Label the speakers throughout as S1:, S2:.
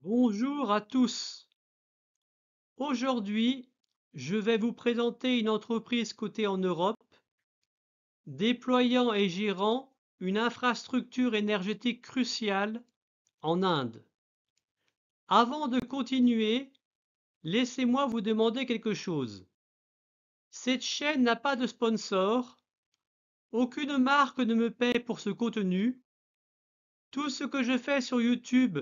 S1: Bonjour à tous. Aujourd'hui, je vais vous présenter une entreprise cotée en Europe, déployant et gérant une infrastructure énergétique cruciale en Inde. Avant de continuer, laissez-moi vous demander quelque chose. Cette chaîne n'a pas de sponsor, aucune marque ne me paie pour ce contenu. Tout ce que je fais sur YouTube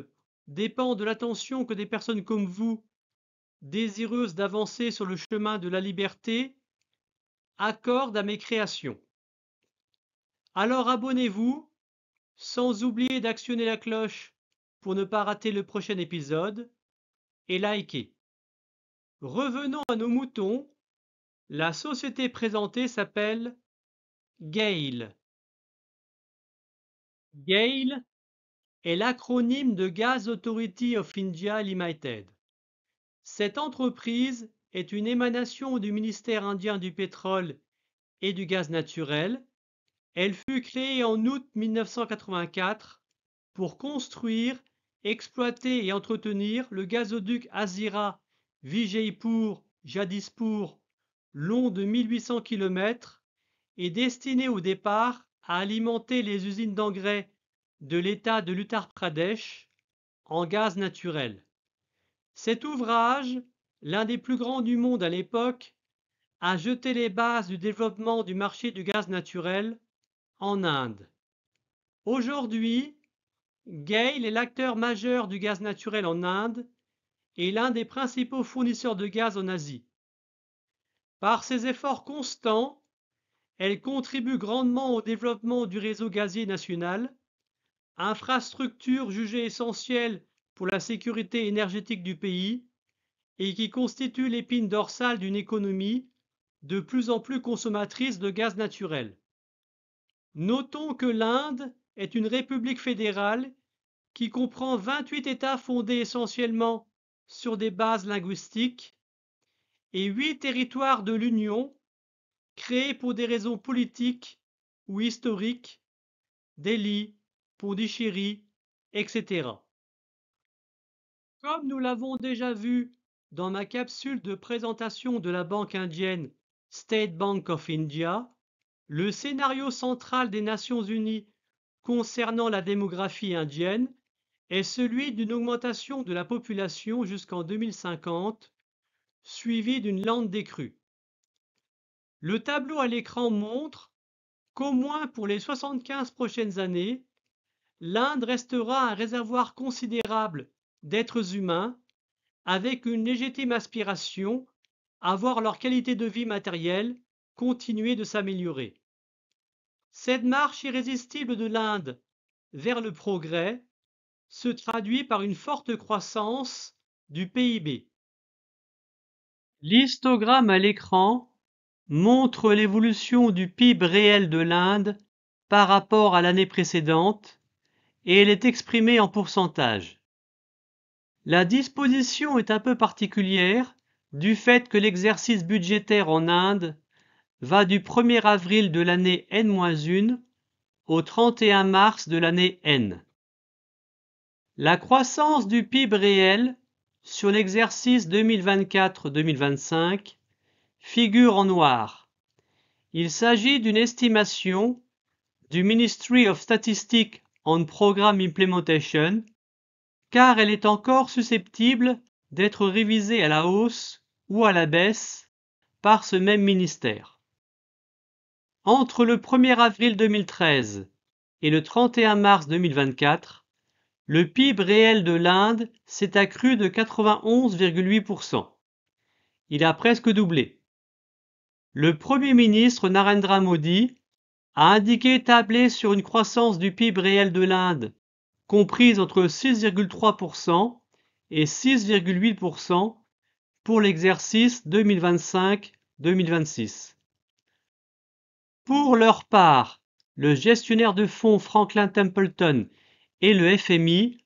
S1: dépend de l'attention que des personnes comme vous, désireuses d'avancer sur le chemin de la liberté, accorde à mes créations. Alors abonnez-vous, sans oublier d'actionner la cloche pour ne pas rater le prochain épisode, et likez. Revenons à nos moutons. La société présentée s'appelle GAIL. GAIL est l'acronyme de Gas Authority of India Limited. Cette entreprise est une émanation du ministère indien du pétrole et du gaz naturel. Elle fut créée en août 1984 pour construire, exploiter et entretenir le gazoduc Hazira Vijaipur-Jadispour, long de 1800 km et destiné au départ à alimenter les usines d'engrais de l'État de l'Uttar Pradesh en gaz naturel. Cet ouvrage, l'un des plus grands du monde à l'époque, a jeté les bases du développement du marché du gaz naturel en Inde. Aujourd'hui, GAIL est l'acteur majeur du gaz naturel en Inde et l'un des principaux fournisseurs de gaz en Asie. Par ses efforts constants, elle contribue grandement au développement du réseau gazier national, infrastructure jugée essentielle pour la sécurité énergétique du pays et qui constitue l'épine dorsale d'une économie de plus en plus consommatrice de gaz naturel. Notons que l'Inde est une république fédérale qui comprend 28 États fondés essentiellement sur des bases linguistiques et 8 territoires de l'Union créés pour des raisons politiques ou historiques, Delhi, Pondichéry, etc. Comme nous l'avons déjà vu dans ma capsule de présentation de la banque indienne State Bank of India, le scénario central des Nations Unies concernant la démographie indienne est celui d'une augmentation de la population jusqu'en 2050, suivie d'une lente décrue. Le tableau à l'écran montre qu'au moins pour les 75 prochaines années, l'Inde restera un réservoir considérable d'êtres humains avec une légitime aspiration à voir leur qualité de vie matérielle continuer de s'améliorer. Cette marche irrésistible de l'Inde vers le progrès se traduit par une forte croissance du PIB. L'histogramme à l'écran montre l'évolution du PIB réel de l'Inde par rapport à l'année précédente et elle est exprimée en pourcentage. La disposition est un peu particulière du fait que l'exercice budgétaire en Inde va du 1er avril de l'année N-1 au 31 mars de l'année N. La croissance du PIB réel sur l'exercice 2024-2025 figure en noir. Il s'agit d'une estimation du Ministry of Statistics on Program Implementation, car elle est encore susceptible d'être révisée à la hausse ou à la baisse par ce même ministère. Entre le 1er avril 2013 et le 31 mars 2024, le PIB réel de l'Inde s'est accru de 91,8%. Il a presque doublé. Le Premier ministre Narendra Modi a indiqué tabler sur une croissance du PIB réel de l'Inde comprise entre 6,3% et 6,8% pour l'exercice 2025-2026. Pour leur part, le gestionnaire de fonds Franklin Templeton et le FMI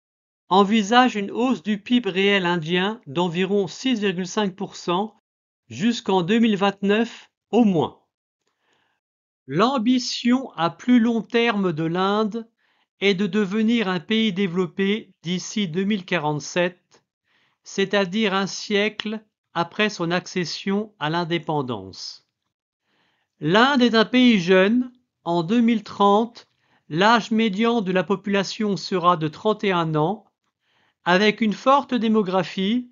S1: envisagent une hausse du PIB réel indien d'environ 6,5% jusqu'en 2029 au moins. L'ambition à plus long terme de l'Inde est de devenir un pays développé d'ici 2047 c'est-à-dire un siècle après son accession à l'indépendance. L'Inde est un pays jeune. En 2030, l'âge médian de la population sera de 31 ans, avec une forte démographie,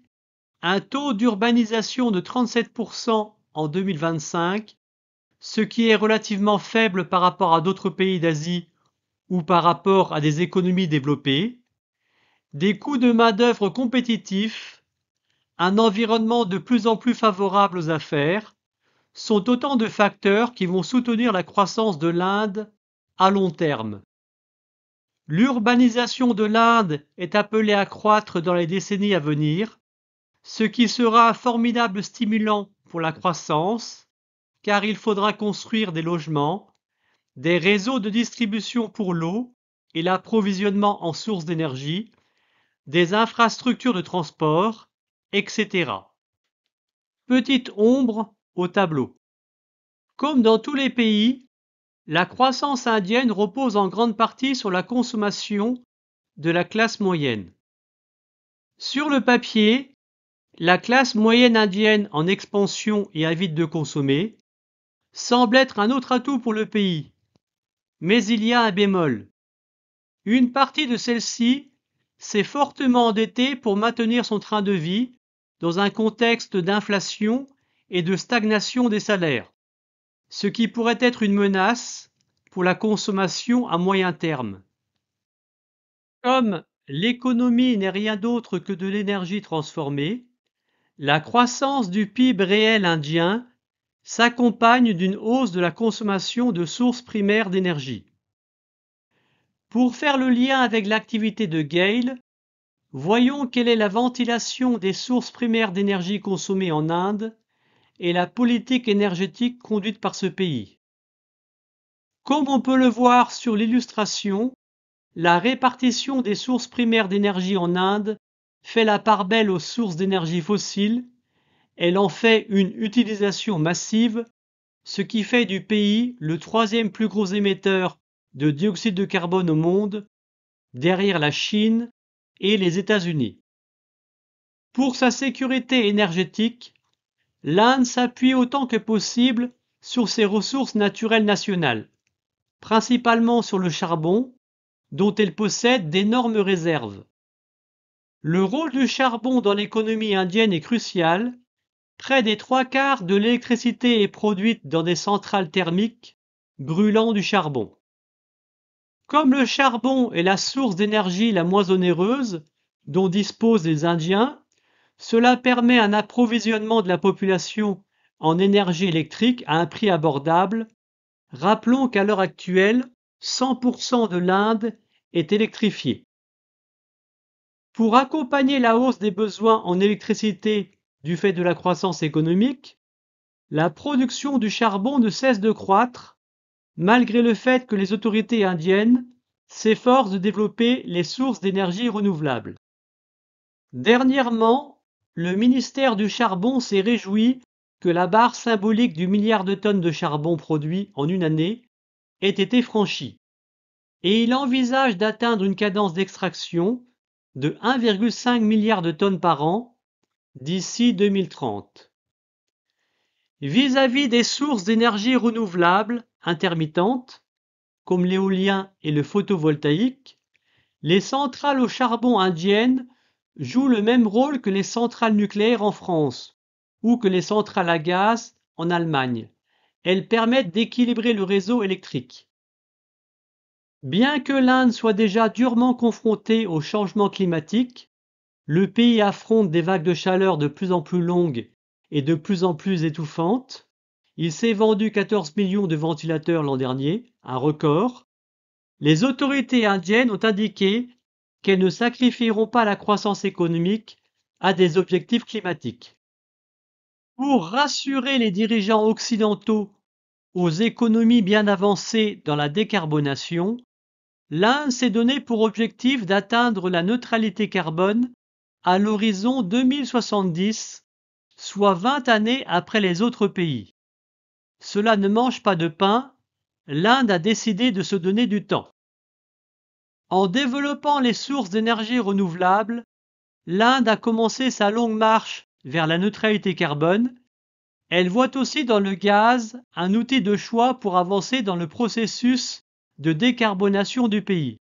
S1: un taux d'urbanisation de 37% en 2025, ce qui est relativement faible par rapport à d'autres pays d'Asie ou par rapport à des économies développées, des coûts de main-d'œuvre compétitifs, un environnement de plus en plus favorable aux affaires, sont autant de facteurs qui vont soutenir la croissance de l'Inde à long terme. L'urbanisation de l'Inde est appelée à croître dans les décennies à venir, ce qui sera un formidable stimulant pour la croissance, car il faudra construire des logements, des réseaux de distribution pour l'eau et l'approvisionnement en sources d'énergie, des infrastructures de transport, etc. Petite ombre au tableau. Comme dans tous les pays, la croissance indienne repose en grande partie sur la consommation de la classe moyenne. Sur le papier, la classe moyenne indienne en expansion et avide de consommer semble être un autre atout pour le pays. Mais il y a un bémol. Une partie de celle-ci s'est fortement endettée pour maintenir son train de vie dans un contexte d'inflation et de stagnation des salaires, ce qui pourrait être une menace pour la consommation à moyen terme. Comme l'économie n'est rien d'autre que de l'énergie transformée, la croissance du PIB réel indien s'accompagne d'une hausse de la consommation de sources primaires d'énergie. Pour faire le lien avec l'activité de Gale, voyons quelle est la ventilation des sources primaires d'énergie consommées en Inde et la politique énergétique conduite par ce pays. Comme on peut le voir sur l'illustration, la répartition des sources primaires d'énergie en Inde fait la part belle aux sources d'énergie fossiles. Elle en fait une utilisation massive, ce qui fait du pays le troisième plus gros émetteur de dioxyde de carbone au monde, derrière la Chine et les États-Unis. Pour sa sécurité énergétique, l'Inde s'appuie autant que possible sur ses ressources naturelles nationales, principalement sur le charbon, dont elle possède d'énormes réserves. Le rôle du charbon dans l'économie indienne est crucial. Près des 3/4 de l'électricité est produite dans des centrales thermiques brûlant du charbon. Comme le charbon est la source d'énergie la moins onéreuse dont disposent les Indiens, cela permet un approvisionnement de la population en énergie électrique à un prix abordable. Rappelons qu'à l'heure actuelle, 100% de l'Inde est électrifiée. Pour accompagner la hausse des besoins en électricité du fait de la croissance économique, la production du charbon ne cesse de croître, malgré le fait que les autorités indiennes s'efforcent de développer les sources d'énergie renouvelables. Dernièrement, le ministère du Charbon s'est réjoui que la barre symbolique du milliard de tonnes de charbon produit en une année ait été franchie, et il envisage d'atteindre une cadence d'extraction de 1,5 milliard de tonnes par an d'ici 2030. Vis-à-vis des sources d'énergie renouvelables intermittentes, comme l'éolien et le photovoltaïque, les centrales au charbon indiennes jouent le même rôle que les centrales nucléaires en France ou que les centrales à gaz en Allemagne. Elles permettent d'équilibrer le réseau électrique. Bien que l'Inde soit déjà durement confrontée au changement climatique, le pays affronte des vagues de chaleur de plus en plus longues et de plus en plus étouffantes. Il s'est vendu 14 millions de ventilateurs l'an dernier, un record. Les autorités indiennes ont indiqué qu'elles ne sacrifieront pas la croissance économique à des objectifs climatiques. Pour rassurer les dirigeants occidentaux aux économies bien avancées dans la décarbonation, l'Inde s'est donné pour objectif d'atteindre la neutralité carbone à l'horizon 2070, soit 20 années après les autres pays. Cela ne mange pas de pain, l'Inde a décidé de se donner du temps. En développant les sources d'énergie renouvelables, l'Inde a commencé sa longue marche vers la neutralité carbone. Elle voit aussi dans le gaz un outil de choix pour avancer dans le processus de décarbonation du pays.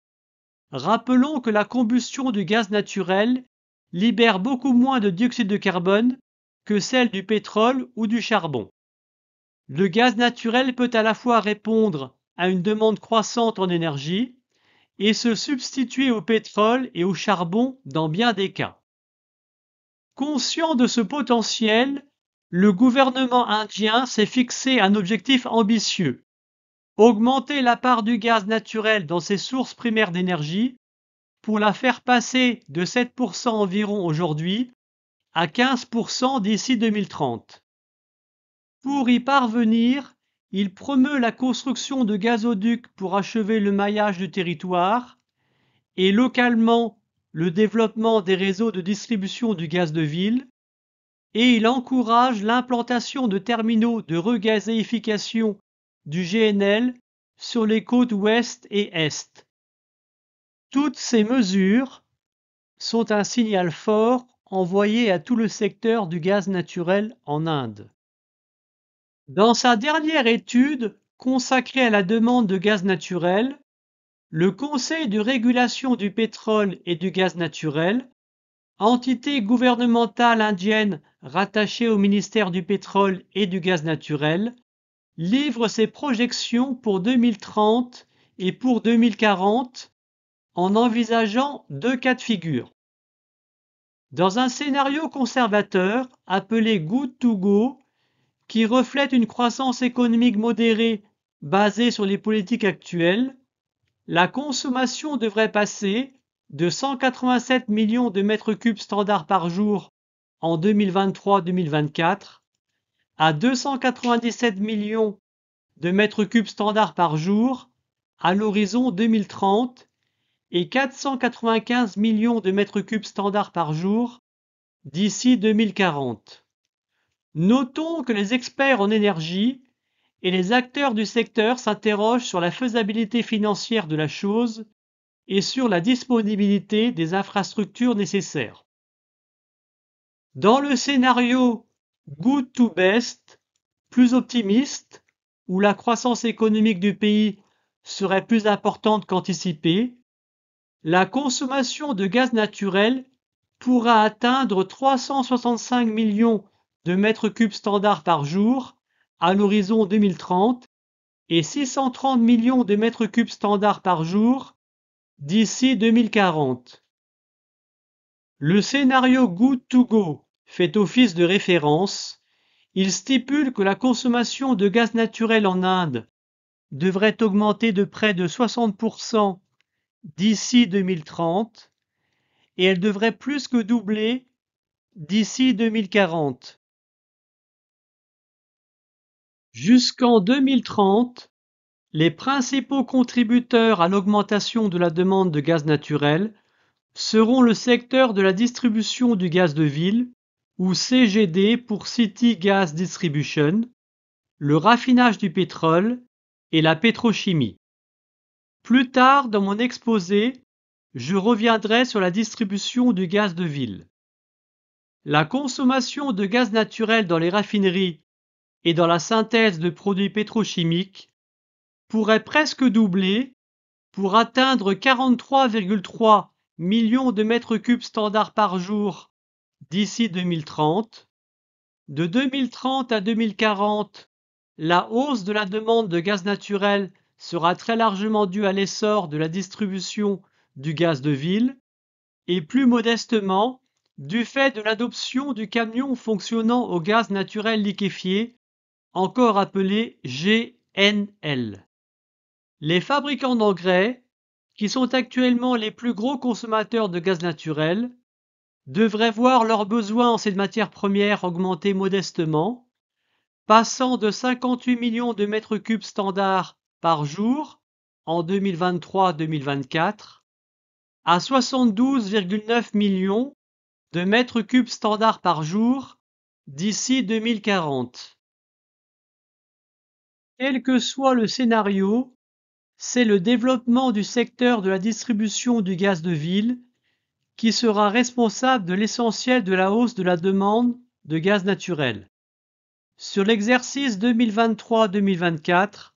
S1: Rappelons que la combustion du gaz naturel libère beaucoup moins de dioxyde de carbone que celle du pétrole ou du charbon. Le gaz naturel peut à la fois répondre à une demande croissante en énergie et se substituer au pétrole et au charbon dans bien des cas. Conscient de ce potentiel, le gouvernement indien s'est fixé un objectif ambitieux: augmenter la part du gaz naturel dans ses sources primaires d'énergie pour la faire passer de 7% environ aujourd'hui à 15% d'ici 2030. Pour y parvenir, il promeut la construction de gazoducs pour achever le maillage du territoire et localement le développement des réseaux de distribution du gaz de ville, et il encourage l'implantation de terminaux de regazéification du GNL sur les côtes ouest et est. Toutes ces mesures sont un signal fort envoyé à tout le secteur du gaz naturel en Inde. Dans sa dernière étude consacrée à la demande de gaz naturel, le Conseil de régulation du pétrole et du gaz naturel, entité gouvernementale indienne rattachée au ministère du pétrole et du gaz naturel, livre ses projections pour 2030 et pour 2040 en envisageant deux cas de figure. Dans un scénario conservateur appelé Good to Go, qui reflète une croissance économique modérée basée sur les politiques actuelles, la consommation devrait passer de 187 millions de mètres cubes standards par jour en 2023-2024 à 297 millions de mètres cubes standards par jour à l'horizon 2030 et 495 millions de mètres cubes standards par jour d'ici 2040. Notons que les experts en énergie et les acteurs du secteur s'interrogent sur la faisabilité financière de la chose et sur la disponibilité des infrastructures nécessaires. Dans le scénario Good to Best, plus optimiste, où la croissance économique du pays serait plus importante qu'anticipée, la consommation de gaz naturel pourra atteindre 365 millions de mètres cubes standards par jour à l'horizon 2030 et 630 millions de mètres cubes standards par jour d'ici 2040. Le scénario Good to Go fait office de référence. Il stipule que la consommation de gaz naturel en Inde devrait augmenter de près de 60% d'ici 2030 et elle devrait plus que doubler d'ici 2040. Jusqu'en 2030, les principaux contributeurs à l'augmentation de la demande de gaz naturel seront le secteur de la distribution du gaz de ville, ou CGD pour City Gas Distribution, le raffinage du pétrole et la pétrochimie. Plus tard dans mon exposé, je reviendrai sur la distribution du gaz de ville. La consommation de gaz naturel dans les raffineries et dans la synthèse de produits pétrochimiques pourrait presque doubler pour atteindre 43,3 millions de mètres cubes standards par jour d'ici 2030. De 2030 à 2040, la hausse de la demande de gaz naturel sera très largement due à l'essor de la distribution du gaz de ville et plus modestement du fait de l'adoption du camion fonctionnant au gaz naturel liquéfié, encore appelé GNL. Les fabricants d'engrais, qui sont actuellement les plus gros consommateurs de gaz naturel, devraient voir leurs besoins en cette matière première augmenter modestement, passant de 58 millions de mètres cubes standards par jour en 2023-2024 à 72,9 millions de mètres cubes standards par jour d'ici 2040. Quel que soit le scénario, c'est le développement du secteur de la distribution du gaz de ville qui sera responsable de l'essentiel de la hausse de la demande de gaz naturel. Sur l'exercice 2023-2024,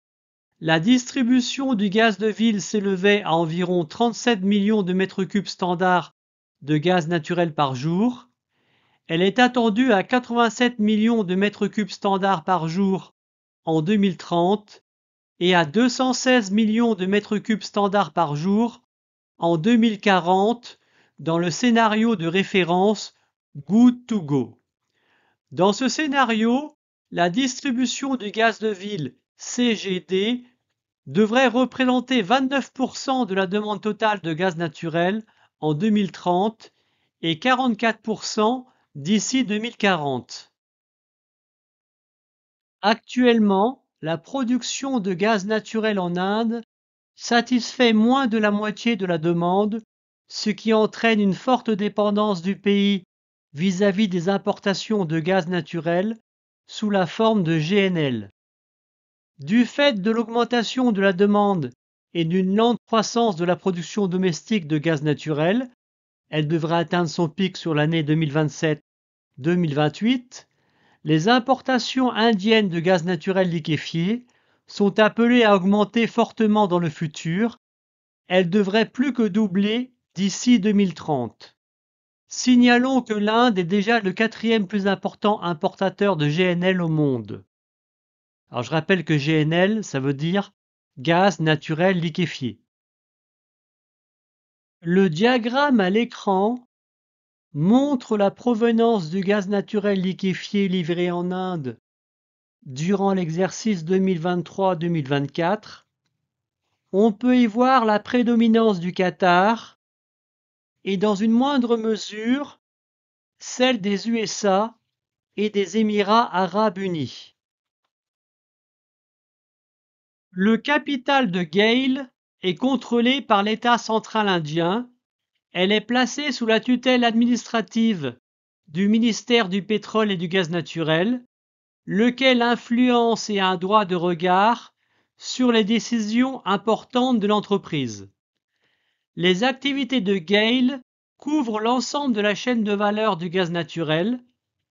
S1: la distribution du gaz de ville s'élevait à environ 37 millions de mètres cubes standards de gaz naturel par jour. Elle est attendue à 87 millions de mètres cubes standards par jour en 2030 et à 216 millions de mètres cubes standards par jour en 2040 dans le scénario de référence Good to Go. Dans ce scénario, la distribution du gaz de ville CGD devrait représenter 29% de la demande totale de gaz naturel en 2030 et 44% d'ici 2040. Actuellement, la production de gaz naturel en Inde satisfait moins de la moitié de la demande, ce qui entraîne une forte dépendance du pays vis-à-vis des importations de gaz naturel sous la forme de GNL. Du fait de l'augmentation de la demande et d'une lente croissance de la production domestique de gaz naturel, elle devrait atteindre son pic sur l'année 2027-2028, les importations indiennes de gaz naturel liquéfié sont appelées à augmenter fortement dans le futur. Elles devraient plus que doubler d'ici 2030. Signalons que l'Inde est déjà le 4e plus important importateur de GNL au monde. Alors je rappelle que GNL, ça veut dire gaz naturel liquéfié. Le diagramme à l'écran montre la provenance du gaz naturel liquéfié livré en Inde durant l'exercice 2023-2024. On peut y voir la prédominance du Qatar et dans une moindre mesure celle des USA et des Émirats arabes unis. Le capital de GAIL est contrôlé par l'État central indien. Elle est placée sous la tutelle administrative du ministère du pétrole et du gaz naturel, lequel influence et a un droit de regard sur les décisions importantes de l'entreprise. Les activités de GAIL couvrent l'ensemble de la chaîne de valeur du gaz naturel,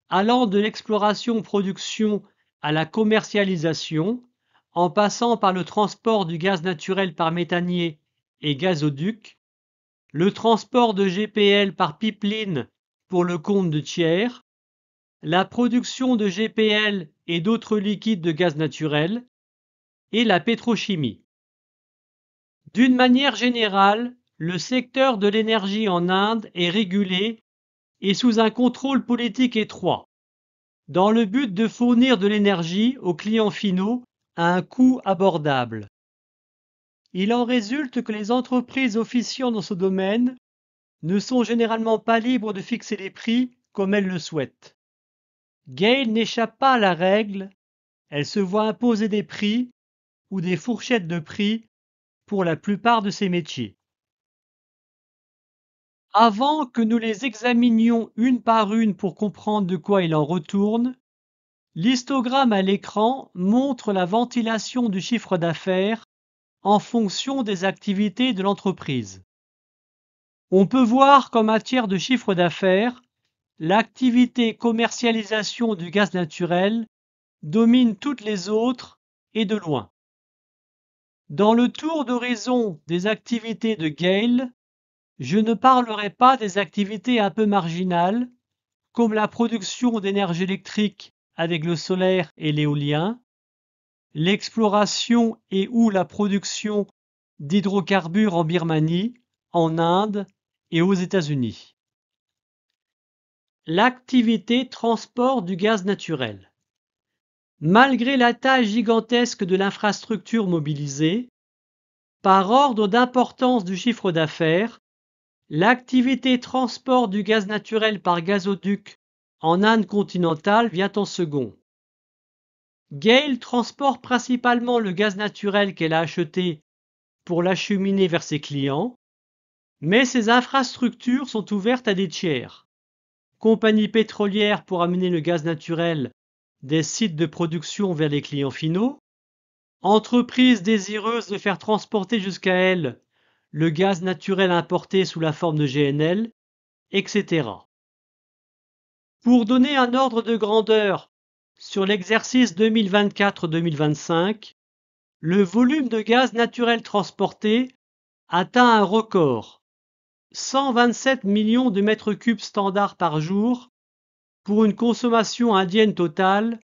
S1: allant de l'exploration-production à la commercialisation, en passant par le transport du gaz naturel par méthanier et gazoduc, le transport de GPL par pipeline pour le compte de tiers, la production de GPL et d'autres liquides de gaz naturel, et la pétrochimie. D'une manière générale, le secteur de l'énergie en Inde est régulé et sous un contrôle politique étroit, dans le but de fournir de l'énergie aux clients finaux à un coût abordable. Il en résulte que les entreprises officiant dans ce domaine ne sont généralement pas libres de fixer les prix comme elles le souhaitent. GAIL n'échappe pas à la règle, elle se voit imposer des prix ou des fourchettes de prix pour la plupart de ses métiers. Avant que nous les examinions une par une pour comprendre de quoi il en retourne, l'histogramme à l'écran montre la ventilation du chiffre d'affaires en fonction des activités de l'entreprise. On peut voir qu'en matière de chiffre d'affaires, l'activité commercialisation du gaz naturel domine toutes les autres et de loin. Dans le tour d'horizon des activités de GAIL, je ne parlerai pas des activités un peu marginales, comme la production d'énergie électrique avec le solaire et l'éolien, l'exploration et ou la production d'hydrocarbures en Birmanie, en Inde et aux États-Unis. L'activité transport du gaz naturel. Malgré la taille gigantesque de l'infrastructure mobilisée, par ordre d'importance du chiffre d'affaires, l'activité transport du gaz naturel par gazoduc en Inde continentale vient en second. GAIL transporte principalement le gaz naturel qu'elle a acheté pour l'acheminer vers ses clients, mais ses infrastructures sont ouvertes à des tiers. Compagnies pétrolières pour amener le gaz naturel des sites de production vers les clients finaux, entreprises désireuses de faire transporter jusqu'à elles le gaz naturel importé sous la forme de GNL etc. Pour donner un ordre de grandeur sur l'exercice 2024-2025, le volume de gaz naturel transporté atteint un record, 127 millions de mètres cubes standards par jour, pour une consommation indienne totale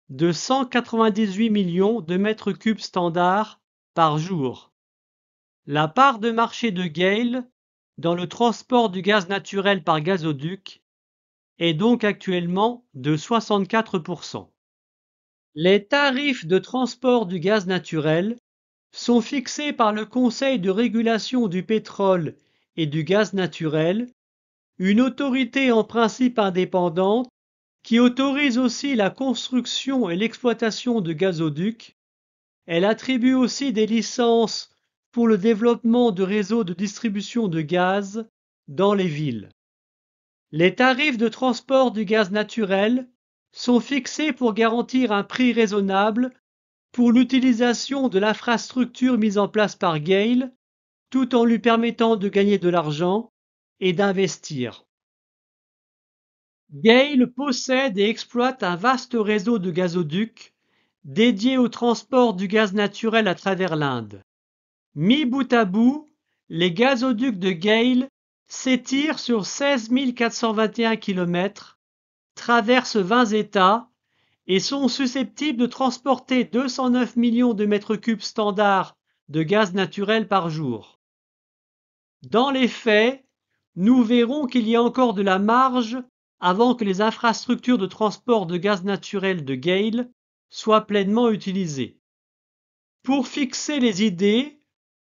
S1: de 198 millions de mètres cubes standards par jour. La part de marché de GAIL dans le transport du gaz naturel par gazoduc est donc actuellement de 64%. Les tarifs de transport du gaz naturel sont fixés par le Conseil de régulation du pétrole et du gaz naturel, une autorité en principe indépendante qui autorise aussi la construction et l'exploitation de gazoducs. Elle attribue aussi des licences pour le développement de réseaux de distribution de gaz dans les villes. Les tarifs de transport du gaz naturel sont fixés pour garantir un prix raisonnable pour l'utilisation de l'infrastructure mise en place par GAIL, tout en lui permettant de gagner de l'argent et d'investir. GAIL possède et exploite un vaste réseau de gazoducs dédié au transport du gaz naturel à travers l'Inde. Mis bout à bout, les gazoducs de GAIL s'étirent sur 16 421 km, traversent 20 États et sont susceptibles de transporter 209 millions de mètres cubes standards de gaz naturel par jour. Dans les faits, nous verrons qu'il y a encore de la marge avant que les infrastructures de transport de gaz naturel de GAIL soient pleinement utilisées. Pour fixer les idées,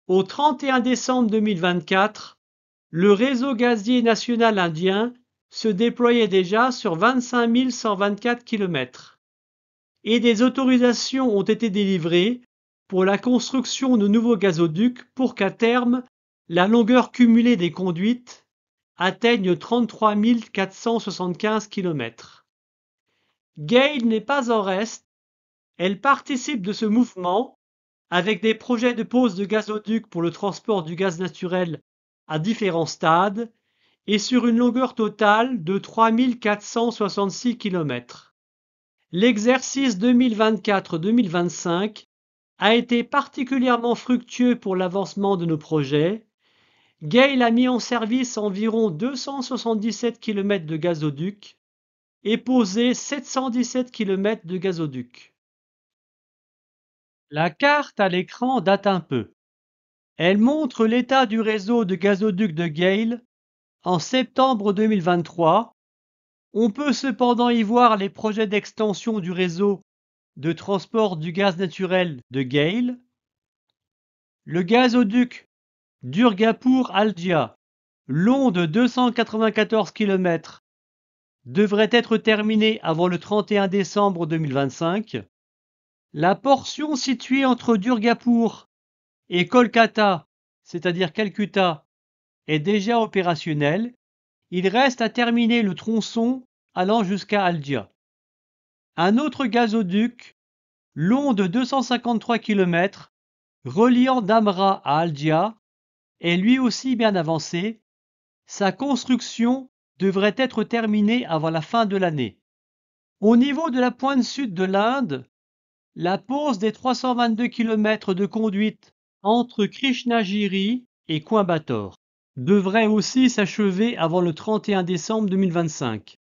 S1: au 31 décembre 2024, le réseau gazier national indien se déployait déjà sur 25 124 km et des autorisations ont été délivrées pour la construction de nouveaux gazoducs pour qu'à terme, la longueur cumulée des conduites atteigne 33 475 km. GAIL n'est pas en reste, elle participe de ce mouvement avec des projets de pose de gazoducs pour le transport du gaz naturel à différents stades et sur une longueur totale de 3 466 km. L'exercice 2024-2025 a été particulièrement fructueux pour l'avancement de nos projets. GAIL a mis en service environ 277 km de gazoducs et posé 717 km de gazoducs. La carte à l'écran date un peu. Elle montre l'état du réseau de gazoducs de GAIL en septembre 2023. On peut cependant y voir les projets d'extension du réseau de transport du gaz naturel de GAIL. Le gazoduc Durgapur-Haldia, long de 294 km, devrait être terminé avant le 31 décembre 2025. La portion située entre Durgapur et Kolkata, c'est-à-dire Calcutta, est déjà opérationnelle. Il reste à terminer le tronçon allant jusqu'à Haldia. Un autre gazoduc, long de 253 km, reliant Dhamra à Haldia, est lui aussi bien avancé. Sa construction devrait être terminée avant la fin de l'année. Au niveau de la pointe sud de l'Inde, la pose des 322 km de conduite entre Krishnagiri et Coimbatore devrait aussi s'achever avant le 31 décembre 2025.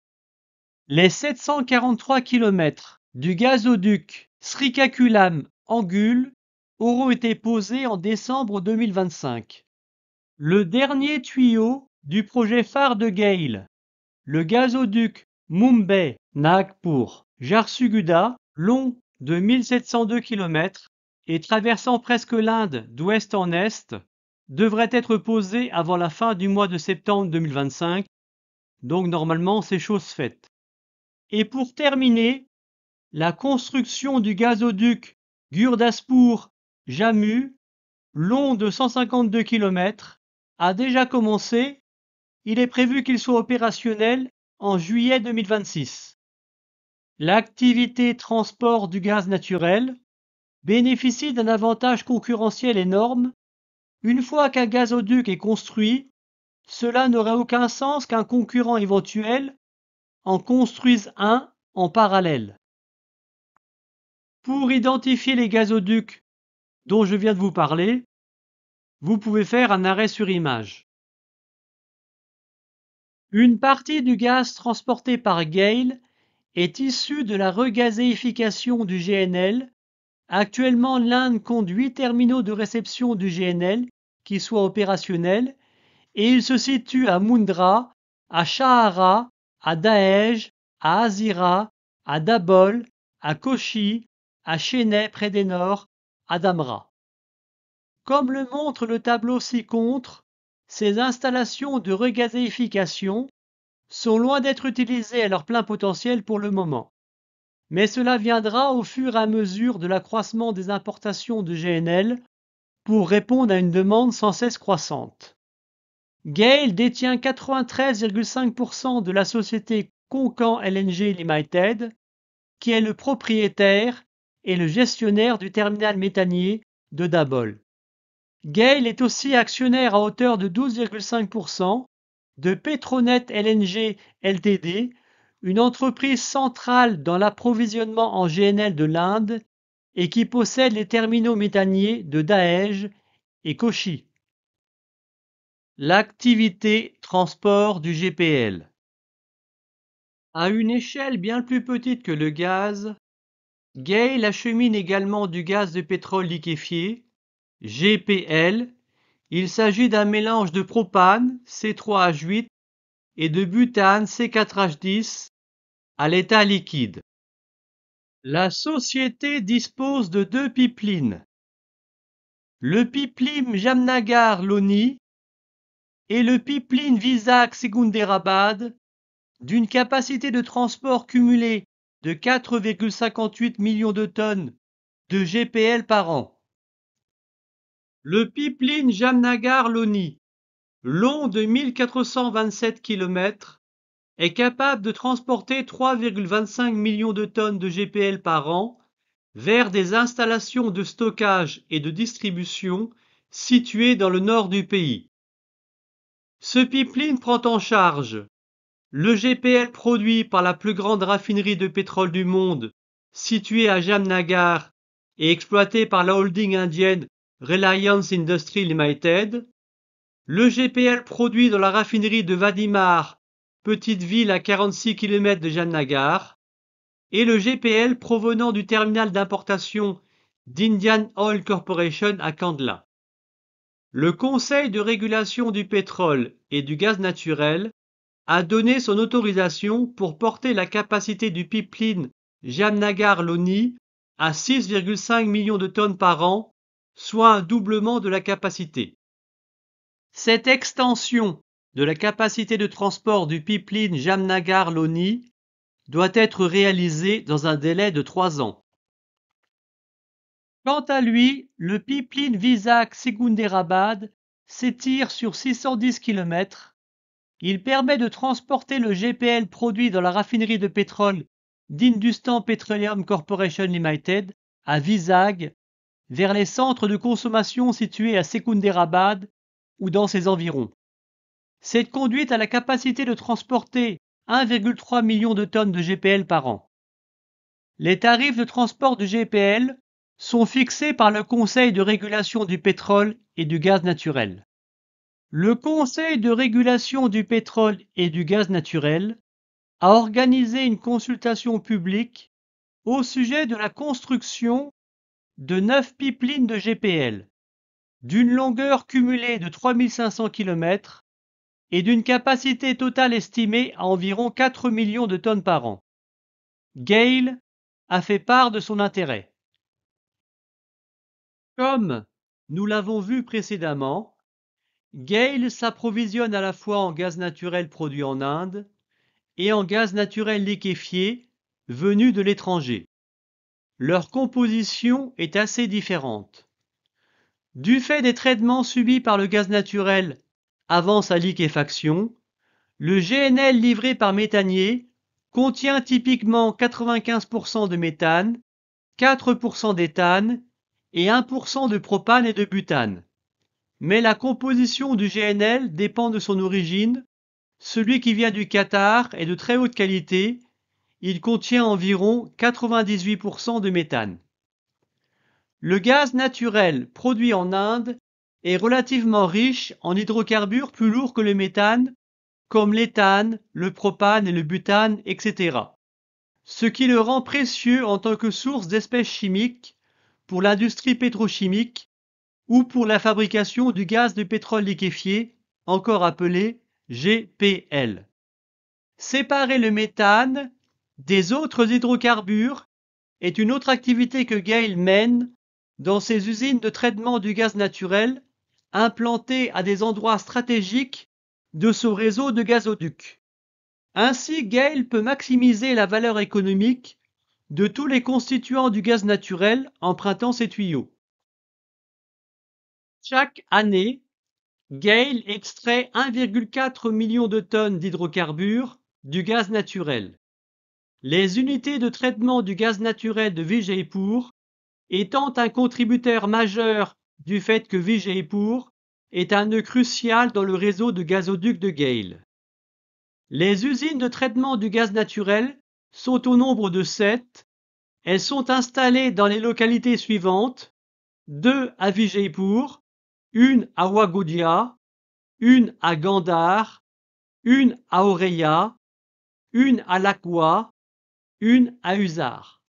S1: Les 743 km du gazoduc Srikakulam-Angul auront été posés en décembre 2025. Le dernier tuyau du projet phare de GAIL, le gazoduc Mumbai-Nagpur-Jharsuguda, long de 1702 km et traversant presque l'Inde d'ouest en est, devrait être posé avant la fin du mois de septembre 2025, donc normalement c'est chose faite. Et pour terminer, la construction du gazoduc Gurdaspur-Jammu, long de 152 km, a déjà commencé. Il est prévu qu'il soit opérationnel en juillet 2026. L'activité transport du gaz naturel bénéficie d'un avantage concurrentiel énorme. Une fois qu'un gazoduc est construit, cela n'aurait aucun sens qu'un concurrent éventuel en construise un en parallèle. Pour identifier les gazoducs dont je viens de vous parler, vous pouvez faire un arrêt sur image. Une partie du gaz transporté par GAIL est issue de la regazéification du GNL. Actuellement, l'Inde compte 8 terminaux de réception du GNL qui soient opérationnels et ils se situent à Mundra, à Shahara, à Dahej, à Hazira, à Dabhol, à Kochi, à Chennai près des Nords, à Dhamra. Comme le montre le tableau ci-contre, ces installations de regazéification sont loin d'être utilisées à leur plein potentiel pour le moment. Mais cela viendra au fur et à mesure de l'accroissement des importations de GNL pour répondre à une demande sans cesse croissante. GAIL détient 93,5% de la société Konkan LNG Limited, qui est le propriétaire et le gestionnaire du terminal méthanier de Dabhol. GAIL est aussi actionnaire à hauteur de 12,5% de Petronet LNG Ltd, une entreprise centrale dans l'approvisionnement en GNL de l'Inde et qui possède les terminaux méthaniers de Dahej et Kochi. L'activité transport du GPL. À une échelle bien plus petite que le gaz, GAIL achemine également du gaz de pétrole liquéfié, GPL. Il s'agit d'un mélange de propane, C3H8, et de butane, C4H10, à l'état liquide. La société dispose de 2 pipelines. Le pipeline Jamnagar-Loni et le pipeline Vizag-Secunderabad, d'une capacité de transport cumulée de 4,58 millions de tonnes de GPL par an. Le pipeline Jamnagar-Loni, long de 1427 km, est capable de transporter 3,25 millions de tonnes de GPL par an vers des installations de stockage et de distribution situées dans le nord du pays. Ce pipeline prend en charge le GPL produit par la plus grande raffinerie de pétrole du monde, située à Jamnagar et exploitée par la holding indienne Reliance Industries Limited, le GPL produit dans la raffinerie de Vadimar, petite ville à 46 km de Jamnagar, et le GPL provenant du terminal d'importation d'Indian Oil Corporation à Kandla. Le Conseil de régulation du pétrole et du gaz naturel a donné son autorisation pour porter la capacité du pipeline Jamnagar-Loni à 6,5 millions de tonnes par an, soit un doublement de la capacité. Cette extension de la capacité de transport du pipeline Jamnagar-Loni doit être réalisée dans un délai de 3 ans. Quant à lui, le pipeline Vizag-Secunderabad s'étire sur 610 km. Il permet de transporter le GPL produit dans la raffinerie de pétrole d'Hindustan Petroleum Corporation Limited à Vizag vers les centres de consommation situés à Secunderabad ou dans ses environs. Cette conduite a la capacité de transporter 1,3 million de tonnes de GPL par an. Les tarifs de transport du GPL sont fixés par le Conseil de régulation du pétrole et du gaz naturel. Le Conseil de régulation du pétrole et du gaz naturel a organisé une consultation publique au sujet de la construction de 9 pipelines de GPL, d'une longueur cumulée de 3500 km et d'une capacité totale estimée à environ 4 millions de tonnes par an. GAIL a fait part de son intérêt. Comme nous l'avons vu précédemment, GAIL s'approvisionne à la fois en gaz naturel produit en Inde et en gaz naturel liquéfié venu de l'étranger. Leur composition est assez différente. Du fait des traitements subis par le gaz naturel avant sa liquéfaction, le GNL livré par méthanier contient typiquement 95% de méthane, 4% d'éthane et 1% de propane et de butane. mais la composition du GNL dépend de son origine. Celui qui vient du Qatar est de très haute qualité, il contient environ 98% de méthane. Le gaz naturel produit en Inde est relativement riche en hydrocarbures plus lourds que le méthane, comme l'éthane, le propane et le butane, etc. Ce qui le rend précieux en tant que source d'espèces chimiques pour l'industrie pétrochimique ou pour la fabrication du gaz de pétrole liquéfié, encore appelé GPL. Séparer le méthane des autres hydrocarbures est une autre activité que GAIL mène dans ses usines de traitement du gaz naturel implantées à des endroits stratégiques de son réseau de gazoducs. Ainsi, GAIL peut maximiser la valeur économique de tous les constituants du gaz naturel empruntant ses tuyaux. Chaque année, GAIL extrait 1,4 million de tonnes d'hydrocarbures du gaz naturel. Les unités de traitement du gaz naturel de Vijaipur étant un contributeur majeur du fait que Vijaipur est un nœud crucial dans le réseau de gazoducs de GAIL. Les usines de traitement du gaz naturel sont au nombre de 7. Elles sont installées dans les localités suivantes: 2 à Vijaipur, une à Waghodia, une à Gandhar, une à Aureia, une à Lakwa, une à Usar.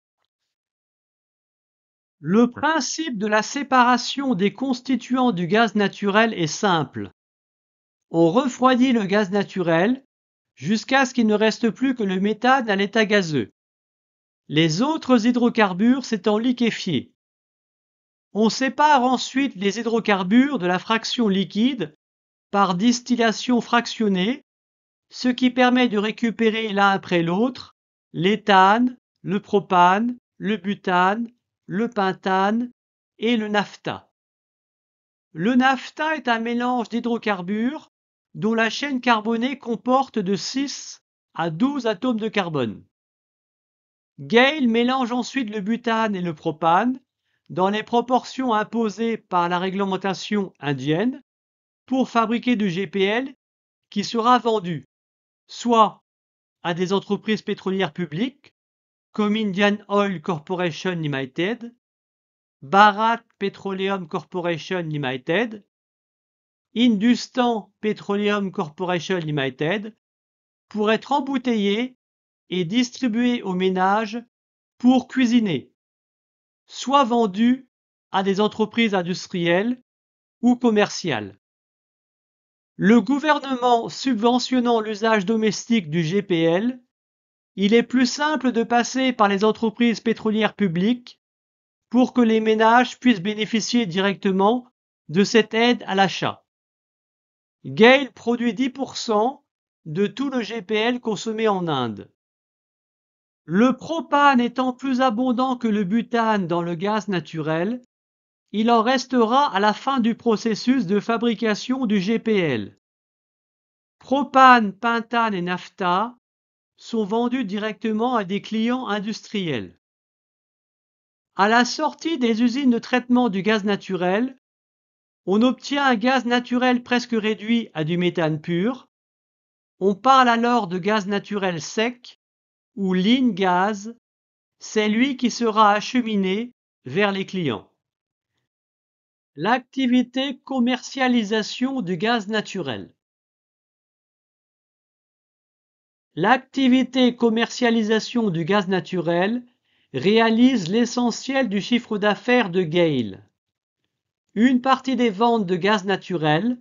S1: Le principe de la séparation des constituants du gaz naturel est simple. On refroidit le gaz naturel jusqu'à ce qu'il ne reste plus que le méthane à l'état gazeux. Les autres hydrocarbures s'étant liquéfiés. On sépare ensuite les hydrocarbures de la fraction liquide par distillation fractionnée, ce qui permet de récupérer l'un après l'autre l'éthane, le propane, le butane, le pentane et le naphta. Le naphta est un mélange d'hydrocarbures dont la chaîne carbonée comporte de 6 à 12 atomes de carbone. GAIL mélange ensuite le butane et le propane dans les proportions imposées par la réglementation indienne pour fabriquer du GPL qui sera vendu soit à des entreprises pétrolières publiques comme Indian Oil Corporation Limited, Bharat Petroleum Corporation Limited, Hindustan Petroleum Corporation Limited, pour être embouteillé et distribué aux ménages pour cuisiner, soit vendu à des entreprises industrielles ou commerciales. Le gouvernement subventionnant l'usage domestique du GPL, il est plus simple de passer par les entreprises pétrolières publiques pour que les ménages puissent bénéficier directement de cette aide à l'achat. GAIL produit 10% de tout le GPL consommé en Inde. Le propane étant plus abondant que le butane dans le gaz naturel, il en restera à la fin du processus de fabrication du GPL. Propane, pentane et naphta sont vendus directement à des clients industriels. À la sortie des usines de traitement du gaz naturel, on obtient un gaz naturel presque réduit à du méthane pur. On parle alors de gaz naturel sec ou lean gas, c'est lui qui sera acheminé vers les clients. L'activité commercialisation du gaz naturel. L'activité commercialisation du gaz naturel réalise l'essentiel du chiffre d'affaires de GAIL. Une partie des ventes de gaz naturel,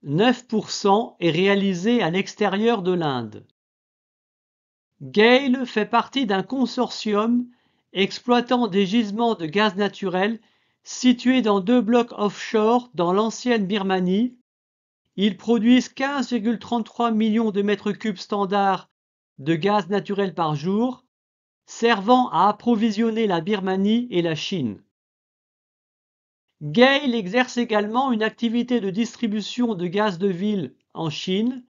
S1: 9%, est réalisée à l'extérieur de l'Inde. GAIL fait partie d'un consortium exploitant des gisements de gaz naturel situés dans 2 blocs offshore dans l'ancienne Birmanie. Ils produisent 15,33 millions de mètres cubes standards de gaz naturel par jour, servant à approvisionner la Birmanie et la Chine. GAIL exerce également une activité de distribution de gaz de ville en Chine,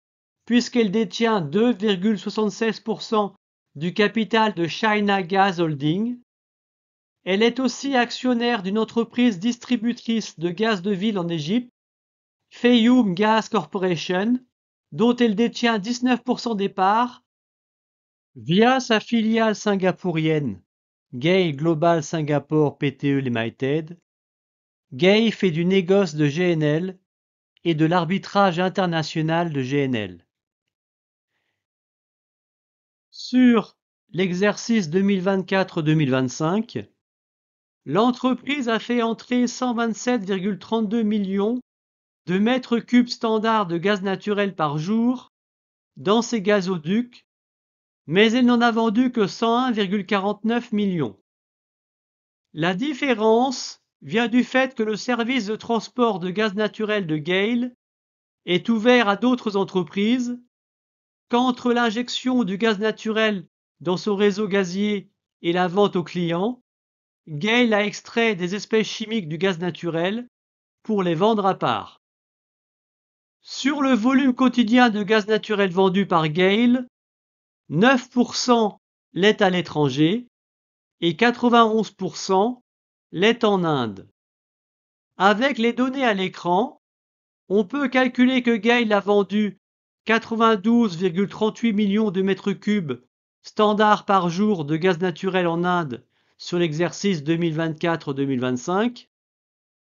S1: puisqu'elle détient 2,76% du capital de China Gas Holding. Elle est aussi actionnaire d'une entreprise distributrice de gaz de ville en Égypte, Fayum Gas Corporation, dont elle détient 19% des parts, via sa filiale singapourienne GAIL Global Singapore Pte Limited. GAIL fait du négoce de GNL et de l'arbitrage international de GNL. Sur l'exercice 2024-2025, l'entreprise a fait entrer 127,32 millions de mètres cubes standards de gaz naturel par jour dans ses gazoducs, mais elle n'en a vendu que 101,49 millions. La différence vient du fait que le service de transport de gaz naturel de GAIL est ouvert à d'autres entreprises, qu'entre l'injection du gaz naturel dans son réseau gazier et la vente aux clients, GAIL a extrait des espèces chimiques du gaz naturel pour les vendre à part. Sur le volume quotidien de gaz naturel vendu par GAIL, 9% l'est à l'étranger et 91% l'est en Inde. Avec les données à l'écran, on peut calculer que GAIL a vendu 92,38 millions de mètres cubes standards par jour de gaz naturel en Inde sur l'exercice 2024-2025.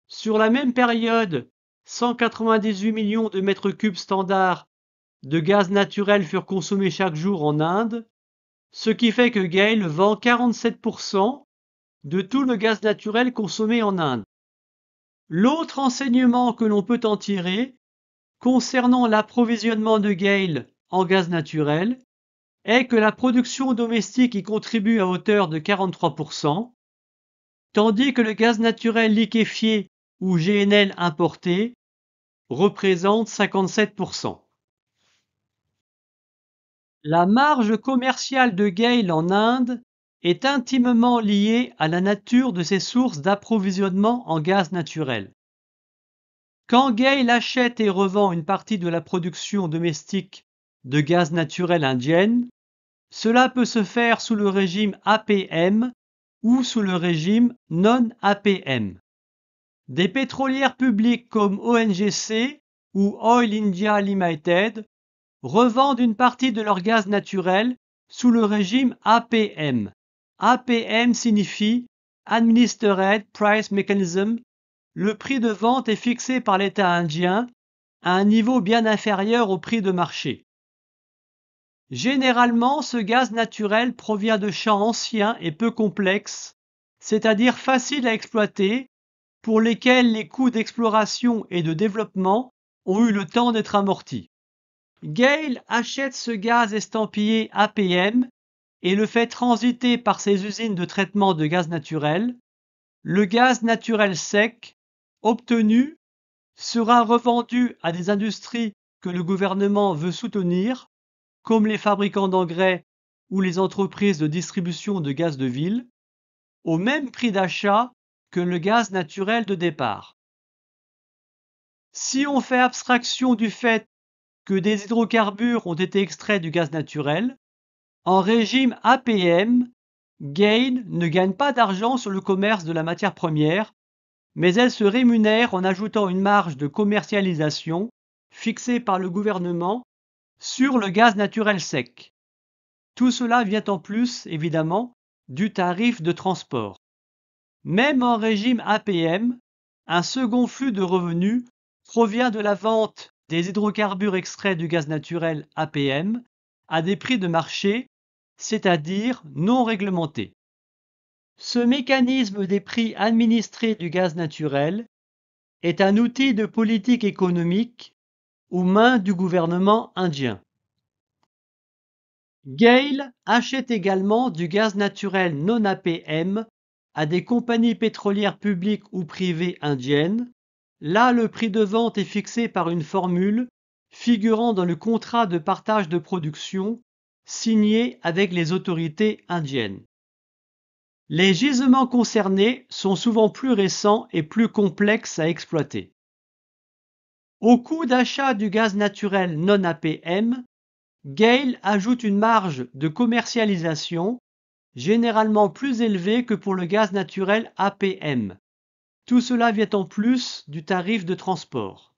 S1: Sur la même période, 198 millions de mètres cubes standards de gaz naturel furent consommés chaque jour en Inde, ce qui fait que GAIL vend 47% de tout le gaz naturel consommé en Inde. L'autre enseignement que l'on peut en tirer concernant l'approvisionnement de GAIL en gaz naturel est que la production domestique y contribue à hauteur de 43%, tandis que le gaz naturel liquéfié ou GNL importé représente 57%. La marge commerciale de GAIL en Inde est intimement liée à la nature de ses sources d'approvisionnement en gaz naturel. Quand GAIL achète et revend une partie de la production domestique de gaz naturel indienne, cela peut se faire sous le régime APM ou sous le régime non-APM. Des pétrolières publiques comme ONGC ou Oil India Limited revendent une partie de leur gaz naturel sous le régime APM. APM signifie Administered Price Mechanism. Le prix de vente est fixé par l'État indien à un niveau bien inférieur au prix de marché. Généralement, ce gaz naturel provient de champs anciens et peu complexes, c'est-à-dire faciles à exploiter, pour lesquels les coûts d'exploration et de développement ont eu le temps d'être amortis. GAIL achète ce gaz estampillé APM et le fait transiter par ses usines de traitement de gaz naturel. Le gaz naturel sec obtenu sera revendu à des industries que le gouvernement veut soutenir, comme les fabricants d'engrais ou les entreprises de distribution de gaz de ville, au même prix d'achat que le gaz naturel de départ. Si on fait abstraction du fait que des hydrocarbures ont été extraits du gaz naturel, en régime APM, GAIL ne gagne pas d'argent sur le commerce de la matière première, mais elle se rémunère en ajoutant une marge de commercialisation fixée par le gouvernement sur le gaz naturel sec. Tout cela vient en plus, évidemment, du tarif de transport. Même en régime APM, un second flux de revenus provient de la vente des hydrocarbures extraits du gaz naturel APM à des prix de marché, c'est-à-dire non réglementés. Ce mécanisme des prix administrés du gaz naturel est un outil de politique économique aux mains du gouvernement indien. GAIL achète également du gaz naturel non APM à des compagnies pétrolières publiques ou privées indiennes. Là, le prix de vente est fixé par une formule figurant dans le contrat de partage de production signé avec les autorités indiennes. Les gisements concernés sont souvent plus récents et plus complexes à exploiter. Au coût d'achat du gaz naturel non APM, GAIL ajoute une marge de commercialisation généralement plus élevée que pour le gaz naturel APM. Tout cela vient en plus du tarif de transport.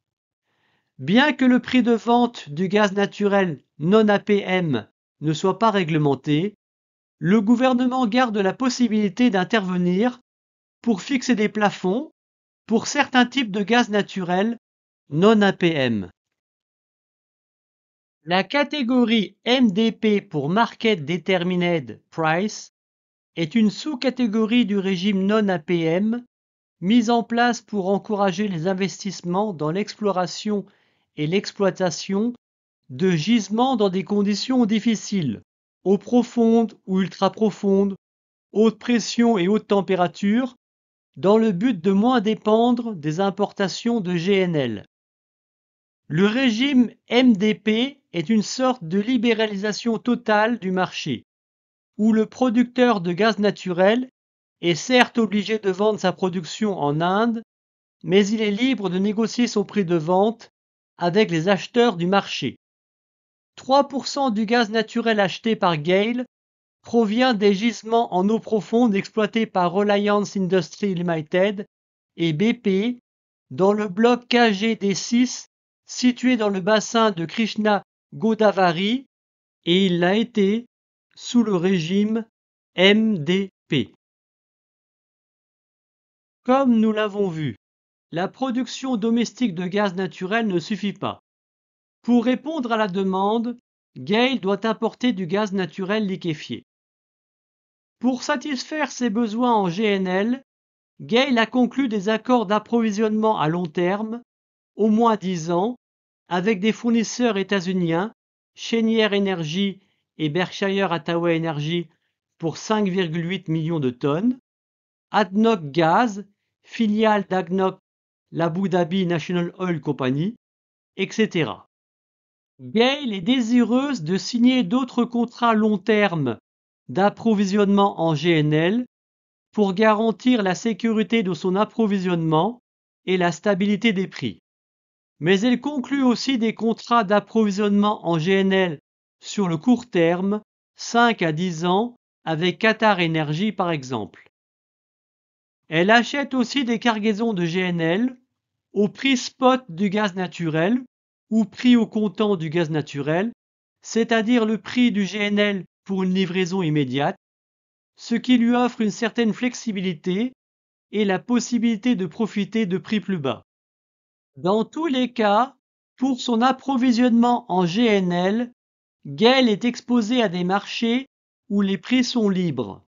S1: Bien que le prix de vente du gaz naturel non APM ne soit pas réglementé, le gouvernement garde la possibilité d'intervenir pour fixer des plafonds pour certains types de gaz naturel non APM. La catégorie MDP pour Market Determined Price est une sous-catégorie du régime non APM mise en place pour encourager les investissements dans l'exploration et l'exploitation de gisements dans des conditions difficiles, eau profonde ou ultra-profonde, haute pression et haute température, dans le but de moins dépendre des importations de GNL. Le régime MDP est une sorte de libéralisation totale du marché, où le producteur de gaz naturel est certes obligé de vendre sa production en Inde, mais il est libre de négocier son prix de vente avec les acheteurs du marché. 3% du gaz naturel acheté par GAIL provient des gisements en eau profonde exploités par Reliance Industries Limited et BP dans le bloc KGD6 situé dans le bassin de Krishna Godavari, et il l'a été sous le régime MDP. Comme nous l'avons vu, la production domestique de gaz naturel ne suffit pas. Pour répondre à la demande, GAIL doit importer du gaz naturel liquéfié. Pour satisfaire ses besoins en GNL, GAIL a conclu des accords d'approvisionnement à long terme, au moins 10 ans, avec des fournisseurs états-uniens, Cheniere Energy et Berkshire Hathaway Energy pour 5,8 millions de tonnes, ADNOC Gaz, filiale d'ADNOC, l'Abu Dhabi National Oil Company, etc. GAIL est désireuse de signer d'autres contrats long terme d'approvisionnement en GNL pour garantir la sécurité de son approvisionnement et la stabilité des prix. Mais elle conclut aussi des contrats d'approvisionnement en GNL sur le court terme, 5 à 10 ans, avec Qatar Energy par exemple. Elle achète aussi des cargaisons de GNL au prix spot du gaz naturel ou prix au comptant du gaz naturel, c'est-à-dire le prix du GNL pour une livraison immédiate, ce qui lui offre une certaine flexibilité et la possibilité de profiter de prix plus bas. Dans tous les cas, pour son approvisionnement en GNL, GAIL est exposé à des marchés où les prix sont libres.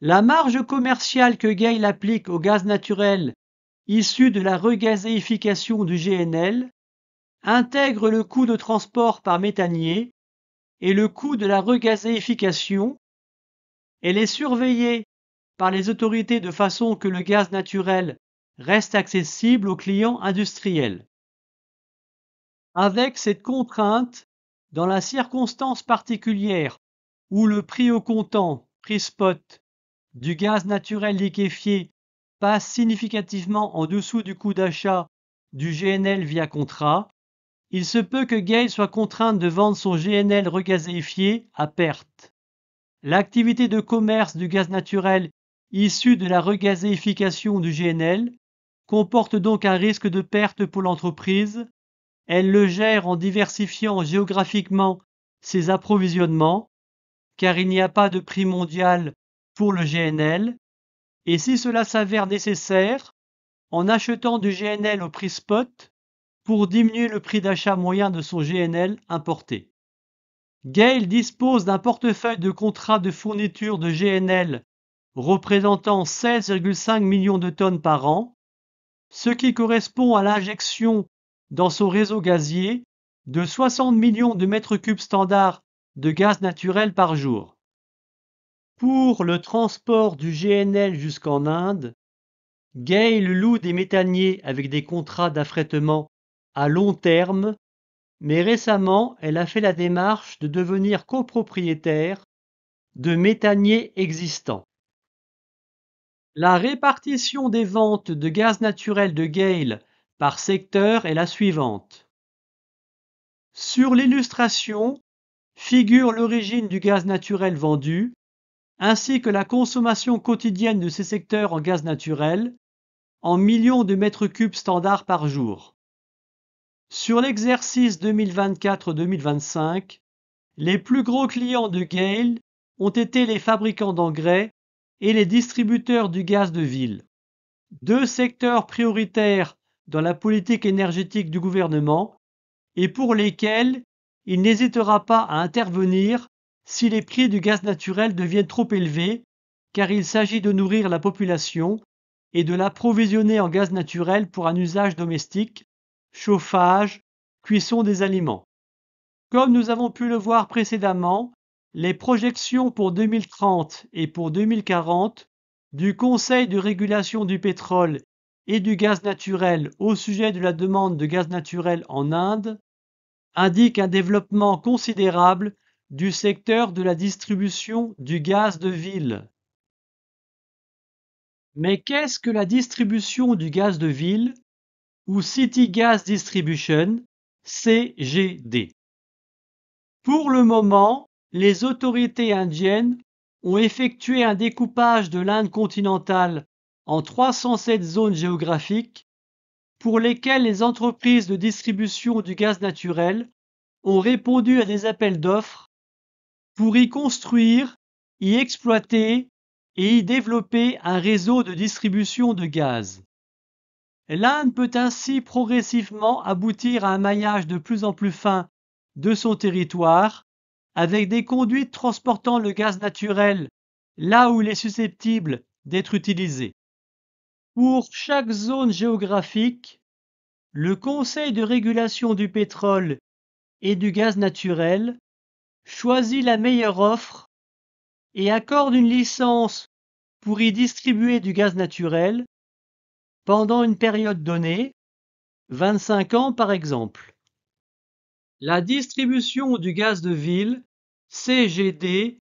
S1: La marge commerciale que GAIL applique au gaz naturel issu de la regazéification du GNL intègre le coût de transport par méthanier et le coût de la regazéification. Elle est surveillée par les autorités de façon que le gaz naturel reste accessible aux clients industriels. Avec cette contrainte, dans la circonstance particulière où le prix au comptant, prix spot, du gaz naturel liquéfié passe significativement en dessous du coût d'achat du GNL via contrat, il se peut que GAIL soit contrainte de vendre son GNL regazéifié à perte. L'activité de commerce du gaz naturel issu de la regazéification du GNL comporte donc un risque de perte pour l'entreprise. Elle le gère en diversifiant géographiquement ses approvisionnements, car il n'y a pas de prix mondial pour le GNL, et si cela s'avère nécessaire, en achetant du GNL au prix spot pour diminuer le prix d'achat moyen de son GNL importé. GAIL dispose d'un portefeuille de contrats de fourniture de GNL représentant 16,5 millions de tonnes par an, ce qui correspond à l'injection dans son réseau gazier de 60 millions de mètres cubes standards de gaz naturel par jour. Pour le transport du GNL jusqu'en Inde, GAIL loue des méthaniers avec des contrats d'affrètement à long terme, mais récemment elle a fait la démarche de devenir copropriétaire de méthaniers existants. La répartition des ventes de gaz naturel de GAIL par secteur est la suivante. Sur l'illustration figure l'origine du gaz naturel vendu, ainsi que la consommation quotidienne de ces secteurs en gaz naturel, en millions de mètres cubes standards par jour. Sur l'exercice 2024-2025, les plus gros clients de GAIL ont été les fabricants d'engrais et les distributeurs du gaz de ville, deux secteurs prioritaires dans la politique énergétique du gouvernement et pour lesquels il n'hésitera pas à intervenir si les prix du gaz naturel deviennent trop élevés, car il s'agit de nourrir la population et de l'approvisionner en gaz naturel pour un usage domestique, chauffage, cuisson des aliments. Comme nous avons pu le voir précédemment, les projections pour 2030 et pour 2040 du Conseil de régulation du pétrole et du gaz naturel au sujet de la demande de gaz naturel en Inde indiquent un développement considérable du secteur de la distribution du gaz de ville. Mais qu'est-ce que la distribution du gaz de ville ou City Gas Distribution, CGD? Pour le moment, les autorités indiennes ont effectué un découpage de l'Inde continentale en 307 zones géographiques pour lesquelles les entreprises de distribution du gaz naturel ont répondu à des appels d'offres pour y construire, y exploiter et y développer un réseau de distribution de gaz. L'Inde peut ainsi progressivement aboutir à un maillage de plus en plus fin de son territoire, avec des conduites transportant le gaz naturel là où il est susceptible d'être utilisé. Pour chaque zone géographique, le Conseil de régulation du pétrole et du gaz naturel choisit la meilleure offre et accorde une licence pour y distribuer du gaz naturel pendant une période donnée, 25 ans par exemple. La distribution du gaz de ville, CGD,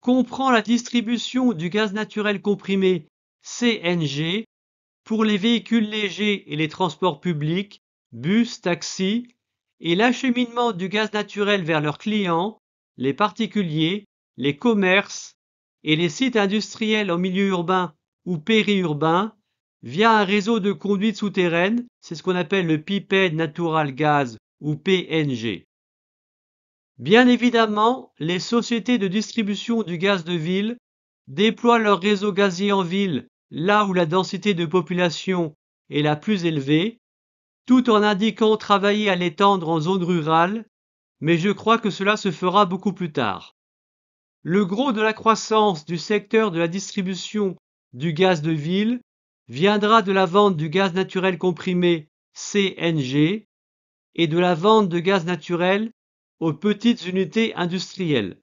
S1: comprend la distribution du gaz naturel comprimé, CNG, pour les véhicules légers et les transports publics, bus, taxis, et l'acheminement du gaz naturel vers leurs clients, les particuliers, les commerces et les sites industriels en milieu urbain ou périurbain via un réseau de conduites souterraines, c'est ce qu'on appelle le Pipeline Natural Gas ou PNG. Bien évidemment, les sociétés de distribution du gaz de ville déploient leur réseau gazier en ville là où la densité de population est la plus élevée, tout en indiquant travailler à l'étendre en zone rurale, mais je crois que cela se fera beaucoup plus tard. Le gros de la croissance du secteur de la distribution du gaz de ville viendra de la vente du gaz naturel comprimé CNG et de la vente de gaz naturel aux petites unités industrielles.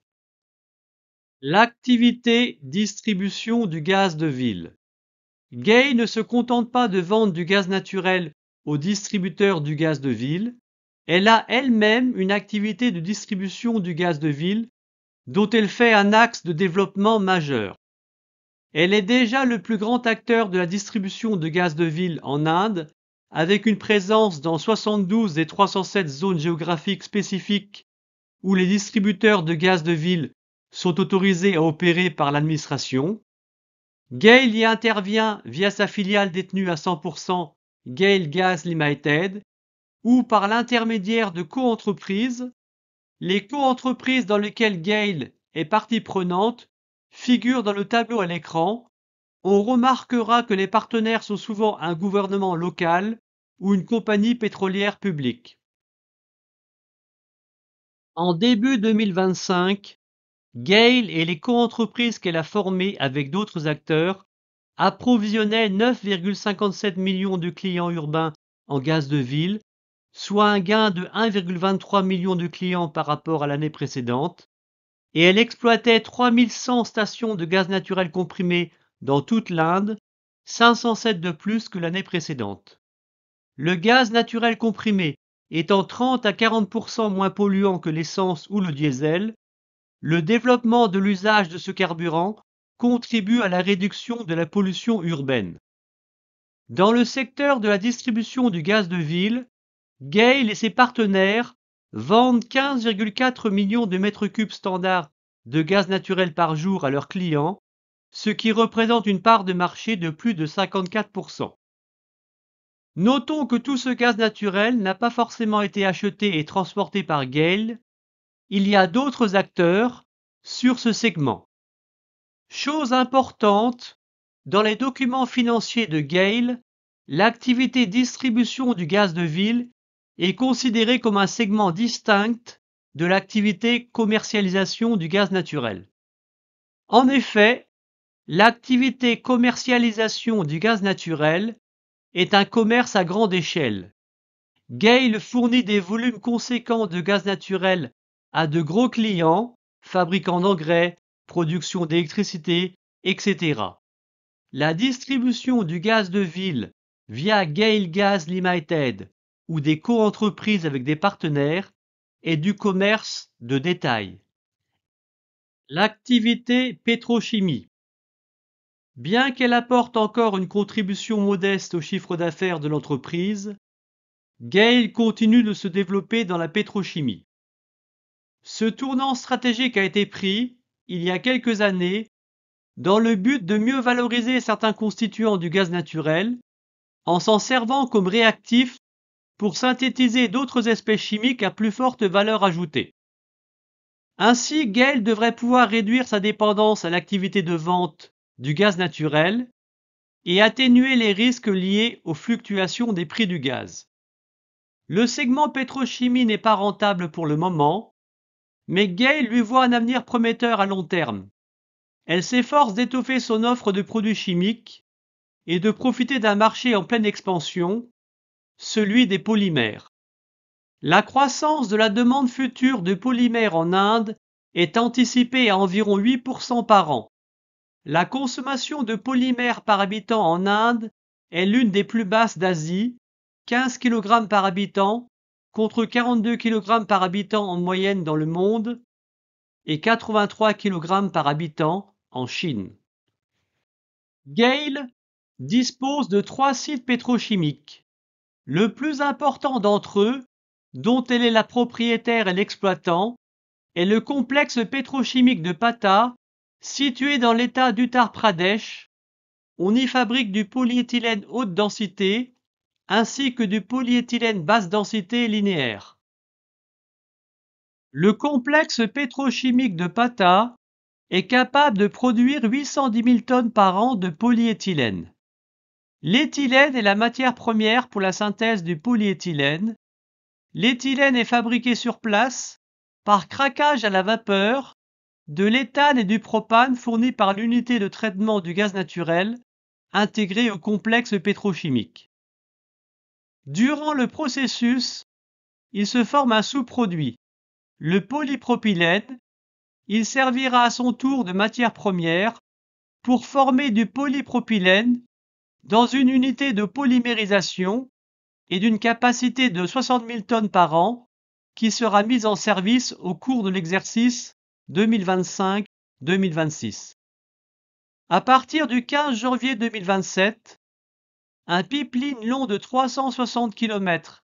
S1: L'activité distribution du gaz de ville. GAIL ne se contente pas de vendre du gaz naturel aux distributeurs du gaz de ville, elle a elle-même une activité de distribution du gaz de ville dont elle fait un axe de développement majeur. Elle est déjà le plus grand acteur de la distribution de gaz de ville en Inde, avec une présence dans 72 des 307 zones géographiques spécifiques où les distributeurs de gaz de ville sont autorisés à opérer par l'administration. GAIL y intervient via sa filiale détenue à 100% GAIL Gas Limited ou par l'intermédiaire de coentreprises. Les coentreprises dans lesquelles GAIL est partie prenante figurent dans le tableau à l'écran. On remarquera que les partenaires sont souvent un gouvernement local ou une compagnie pétrolière publique. En début 2025, GAIL et les coentreprises qu'elle a formées avec d'autres acteurs approvisionnaient 9,57 millions de clients urbains en gaz de ville, soit un gain de 1,23 million de clients par rapport à l'année précédente, et elle exploitait 3100 stations de gaz naturel comprimé dans toute l'Inde, 507 de plus que l'année précédente. Le gaz naturel comprimé étant 30 à 40% moins polluant que l'essence ou le diesel, le développement de l'usage de ce carburant contribue à la réduction de la pollution urbaine. Dans le secteur de la distribution du gaz de ville, GAIL et ses partenaires vendent 15,4 millions de mètres cubes standards de gaz naturel par jour à leurs clients, ce qui représente une part de marché de plus de 54%. Notons que tout ce gaz naturel n'a pas forcément été acheté et transporté par GAIL, il y a d'autres acteurs sur ce segment. Chose importante, dans les documents financiers de GAIL, l'activité distribution du gaz de ville est considérée comme un segment distinct de l'activité commercialisation du gaz naturel. En effet, l'activité commercialisation du gaz naturel est un commerce à grande échelle. GAIL fournit des volumes conséquents de gaz naturel à de gros clients, fabricants d'engrais, production d'électricité, etc. La distribution du gaz de ville via GAIL Gas Limited ou des coentreprises avec des partenaires est du commerce de détail. L'activité pétrochimie. Bien qu'elle apporte encore une contribution modeste au chiffre d'affaires de l'entreprise, GAIL continue de se développer dans la pétrochimie. Ce tournant stratégique a été pris, il y a quelques années, dans le but de mieux valoriser certains constituants du gaz naturel, en s'en servant comme réactif pour synthétiser d'autres espèces chimiques à plus forte valeur ajoutée. Ainsi, GAIL devrait pouvoir réduire sa dépendance à l'activité de vente du gaz naturel et atténuer les risques liés aux fluctuations des prix du gaz. Le segment pétrochimie n'est pas rentable pour le moment, mais GAIL lui voit un avenir prometteur à long terme. Elle s'efforce d'étoffer son offre de produits chimiques et de profiter d'un marché en pleine expansion, celui des polymères. La croissance de la demande future de polymères en Inde est anticipée à environ 8% par an. La consommation de polymères par habitant en Inde est l'une des plus basses d'Asie, 15 kg par habitant contre 42 kg par habitant en moyenne dans le monde et 83 kg par habitant en Chine. GAIL dispose de 3 sites pétrochimiques. Le plus important d'entre eux, dont elle est la propriétaire et l'exploitant, est le complexe pétrochimique de Pata, situé dans l'État d'Uttar Pradesh. On y fabrique du polyéthylène haute densité ainsi que du polyéthylène basse densité linéaire. Le complexe pétrochimique de Pata est capable de produire 810 000 tonnes par an de polyéthylène. L'éthylène est la matière première pour la synthèse du polyéthylène. L'éthylène est fabriqué sur place par craquage à la vapeur de l'éthane et du propane fournis par l'unité de traitement du gaz naturel intégrée au complexe pétrochimique. Durant le processus, il se forme un sous-produit, le polypropylène. Il servira à son tour de matière première pour former du polypropylène dans une unité de polymérisation et d'une capacité de 60 000 tonnes par an qui sera mise en service au cours de l'exercice 2025-2026. À partir du 15 janvier 2027, un pipeline long de 360 km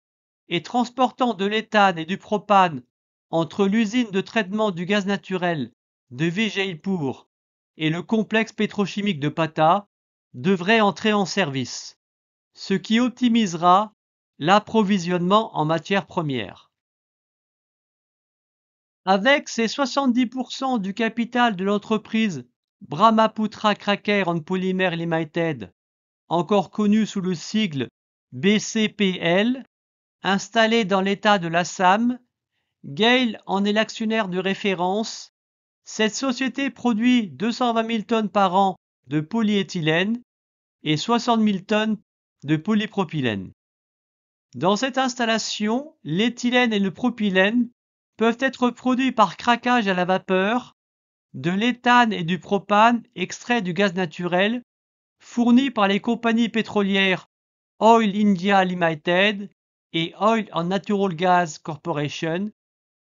S1: et transportant de l'éthane et du propane entre l'usine de traitement du gaz naturel de Vijaipur et le complexe pétrochimique de Pata devrait entrer en service, ce qui optimisera l'approvisionnement en matières premières. Avec ses 70% du capital de l'entreprise Brahmaputra Cracker and Polymer Limited, encore connue sous le sigle BCPL, installée dans l'État de l'Assam, GAIL en est l'actionnaire de référence. Cette société produit 220 000 tonnes par an de polyéthylène et 60 000 tonnes de polypropylène. Dans cette installation, l'éthylène et le propylène peuvent être produits par craquage à la vapeur de l'éthane et du propane extraits du gaz naturel fournis par les compagnies pétrolières Oil India Limited et Oil and Natural Gas Corporation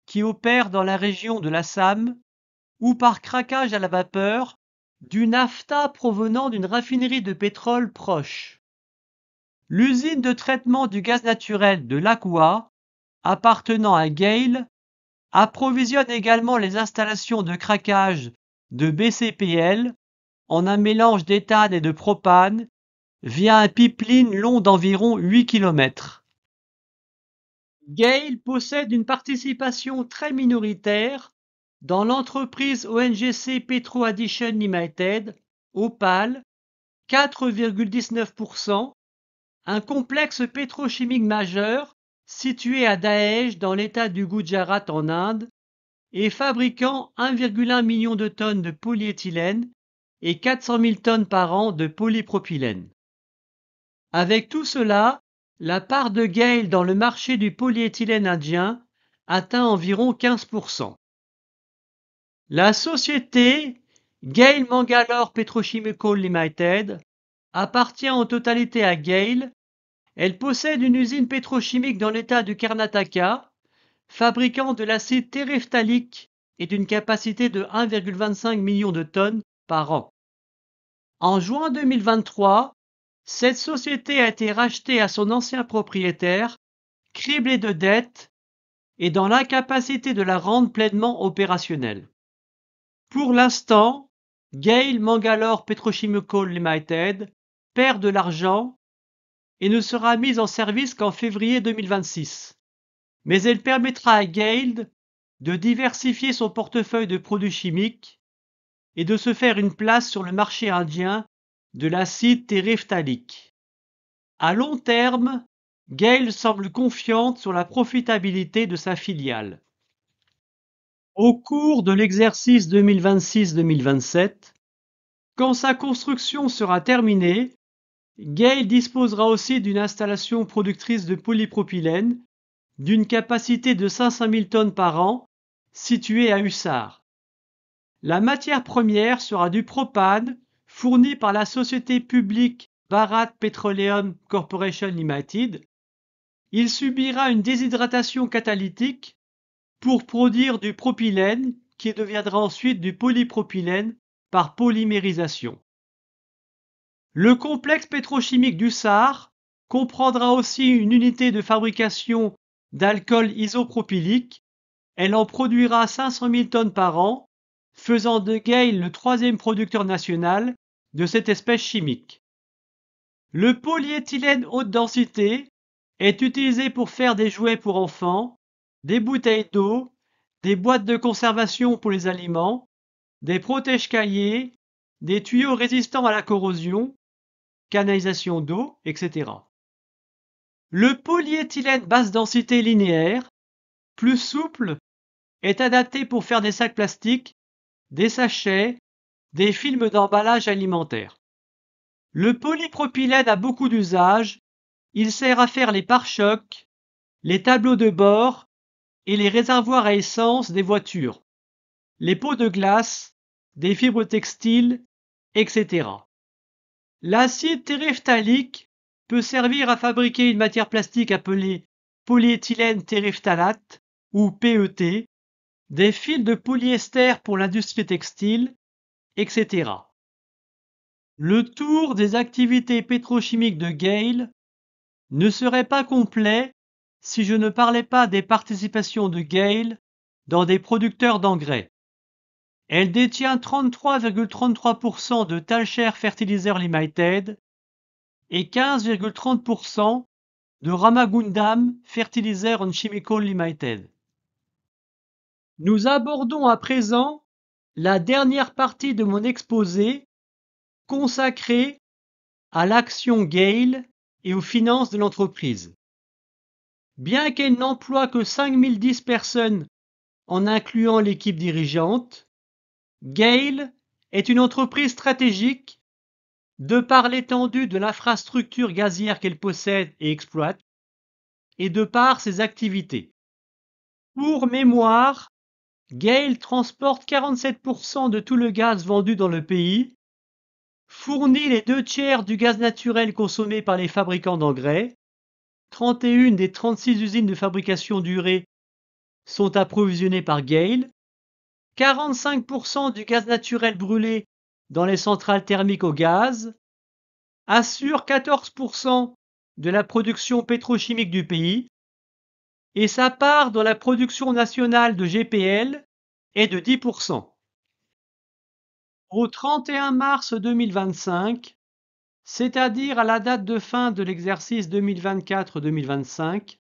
S1: qui opèrent dans la région de l'Assam, ou par craquage à la vapeur du naphta provenant d'une raffinerie de pétrole proche. L'usine de traitement du gaz naturel de l'Aqua, appartenant à GAIL, approvisionne également les installations de craquage de BCPL en un mélange d'éthane et de propane via un pipeline long d'environ 8 km. GAIL possède une participation très minoritaire dans l'entreprise ONGC Petro Addition Limited, OPAL, 4,19%, un complexe pétrochimique majeur situé à Dahej dans l'état du Gujarat en Inde et fabriquant 1,1 million de tonnes de polyéthylène et 400 000 tonnes par an de polypropylène. Avec tout cela, la part de GAIL dans le marché du polyéthylène indien atteint environ 15%. La société GAIL Mangalore Petrochemical Limited appartient en totalité à GAIL. Elle possède une usine pétrochimique dans l'état du Karnataka, fabriquant de l'acide téréphthalique et d'une capacité de 1,25 million de tonnes par an. En juin 2023, cette société a été rachetée à son ancien propriétaire, criblée de dettes et dans l'incapacité de la rendre pleinement opérationnelle. Pour l'instant, GAIL Mangalore Petrochemical Limited perd de l'argent et ne sera mise en service qu'en février 2026. Mais elle permettra à GAIL de diversifier son portefeuille de produits chimiques et de se faire une place sur le marché indien de l'acide téréphthalique. À long terme, GAIL semble confiante sur la profitabilité de sa filiale. Au cours de l'exercice 2026-2027, quand sa construction sera terminée, GAIL disposera aussi d'une installation productrice de polypropylène d'une capacité de 500 000 tonnes par an, située à Hussar. La matière première sera du propane fourni par la société publique Bharat Petroleum Corporation Limited. Il subira une déshydratation catalytique pour produire du propylène qui deviendra ensuite du polypropylène par polymérisation. Le complexe pétrochimique d'Hussar comprendra aussi une unité de fabrication d'alcool isopropylique. Elle en produira 500 000 tonnes par an, faisant de GAIL le troisième producteur national de cette espèce chimique. Le polyéthylène haute densité est utilisé pour faire des jouets pour enfants, des bouteilles d'eau, des boîtes de conservation pour les aliments, des protège-cahiers, des tuyaux résistants à la corrosion, canalisation d'eau, etc. Le polyéthylène basse densité linéaire, plus souple, est adapté pour faire des sacs plastiques, des sachets, des films d'emballage alimentaire. Le polypropylène a beaucoup d'usages. Il sert à faire les pare-chocs, les tableaux de bord et les réservoirs à essence des voitures, les pots de glace, des fibres textiles, etc. L'acide téréphthalique peut servir à fabriquer une matière plastique appelée polyéthylène téréphtalate ou PET, des fils de polyester pour l'industrie textile, etc. Le tour des activités pétrochimiques de GAIL ne serait pas complet si je ne parlais pas des participations de GAIL dans des producteurs d'engrais. Elle détient 33,33% de Talcher Fertilizer Limited et 15,30% de Ramagundam Fertilizer and Chemical Limited. Nous abordons à présent la dernière partie de mon exposé consacrée à l'action GAIL et aux finances de l'entreprise. Bien qu'elle n'emploie que 5010 personnes en incluant l'équipe dirigeante, GAIL est une entreprise stratégique de par l'étendue de l'infrastructure gazière qu'elle possède et exploite et de par ses activités. Pour mémoire, GAIL transporte 47% de tout le gaz vendu dans le pays, fournit les 2/3 du gaz naturel consommé par les fabricants d'engrais, 31 des 36 usines de fabrication d'urée sont approvisionnées par GAIL, 45% du gaz naturel brûlé dans les centrales thermiques au gaz, assure 14% de la production pétrochimique du pays, et sa part dans la production nationale de GPL est de 10%. Au 31 mars 2025, c'est-à-dire à la date de fin de l'exercice 2024-2025,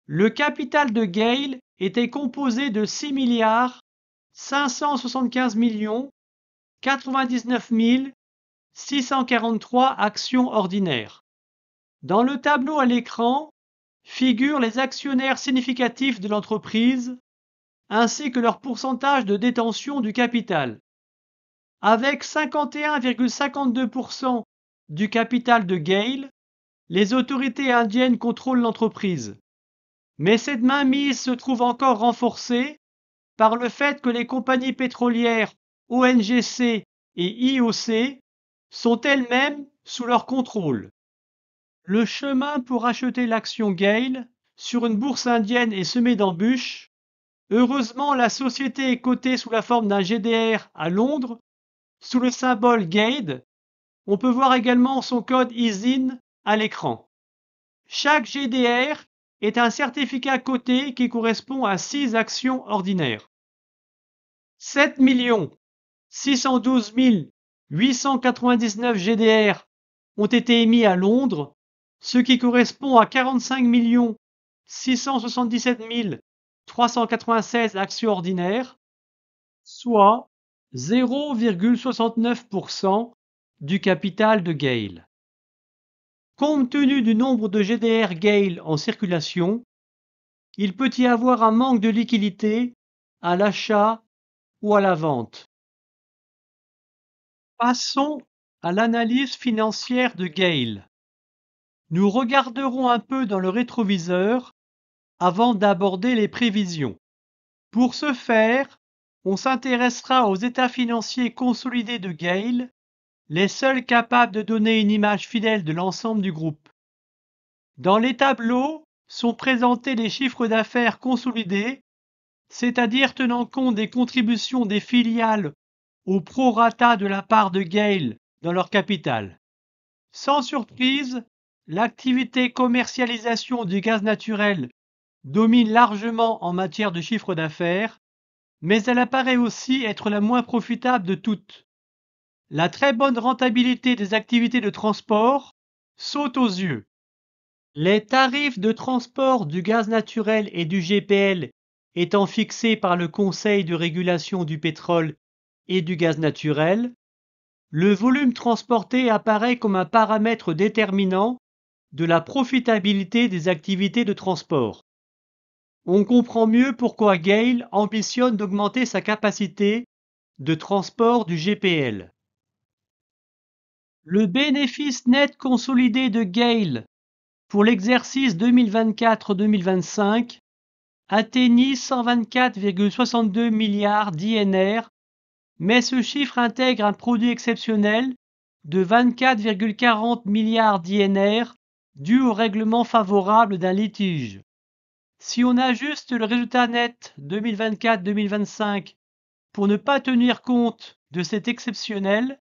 S1: le capital de GAIL était composé de 6 575 643 actions ordinaires. Dans le tableau à l'écran figurent les actionnaires significatifs de l'entreprise ainsi que leur pourcentage de détention du capital. Avec 51,52% du capital de GAIL, les autorités indiennes contrôlent l'entreprise. Mais cette mainmise se trouve encore renforcée par le fait que les compagnies pétrolières ONGC et IOC sont elles-mêmes sous leur contrôle. Le chemin pour acheter l'action GAIL sur une bourse indienne est semé d'embûches. Heureusement, la société est cotée sous la forme d'un GDR à Londres, sous le symbole GAID. On peut voir également son code ISIN à l'écran. Chaque GDR est un certificat coté qui correspond à 6 actions ordinaires. 7 612 899 GDR ont été émis à Londres, ce qui correspond à 45 677 396 actions ordinaires, soit 0,69% du capital de GAIL. Compte tenu du nombre de GDR GAIL en circulation, il peut y avoir un manque de liquidité à l'achat ou à la vente. Passons à l'analyse financière de GAIL. Nous regarderons un peu dans le rétroviseur avant d'aborder les prévisions. Pour ce faire, on s'intéressera aux états financiers consolidés de GAIL, les seuls capables de donner une image fidèle de l'ensemble du groupe. Dans les tableaux sont présentés les chiffres d'affaires consolidés, c'est-à-dire tenant compte des contributions des filiales au prorata de la part de GAIL dans leur capital. Sans surprise, l'activité commercialisation du gaz naturel domine largement en matière de chiffre d'affaires, mais elle apparaît aussi être la moins profitable de toutes. La très bonne rentabilité des activités de transport saute aux yeux. Les tarifs de transport du gaz naturel et du GPL étant fixés par le Conseil de régulation du pétrole et du gaz naturel, le volume transporté apparaît comme un paramètre déterminant de la profitabilité des activités de transport. On comprend mieux pourquoi GAIL ambitionne d'augmenter sa capacité de transport du GPL. Le bénéfice net consolidé de GAIL pour l'exercice 2024-2025 atteignit 124,62 milliards d'INR, mais ce chiffre intègre un produit exceptionnel de 24,40 milliards d'INR dû au règlement favorable d'un litige. Si on ajuste le résultat net 2024-2025 pour ne pas tenir compte de cet exceptionnel,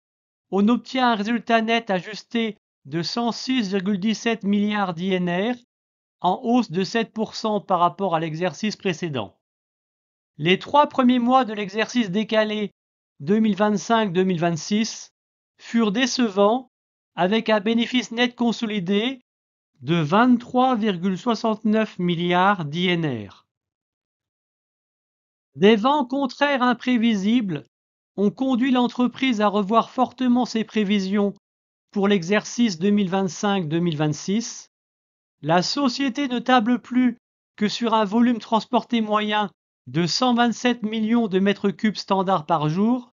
S1: on obtient un résultat net ajusté de 106,17 milliards d'INR, en hausse de 7% par rapport à l'exercice précédent. Les 3 premiers mois de l'exercice décalé 2025-2026 furent décevants avec un bénéfice net consolidé de 23,69 milliards d'INR. Des vents contraires imprévisibles ont conduit l'entreprise à revoir fortement ses prévisions pour l'exercice 2025-2026. La société ne table plus que sur un volume transporté moyen de 127 millions de mètres cubes standards par jour,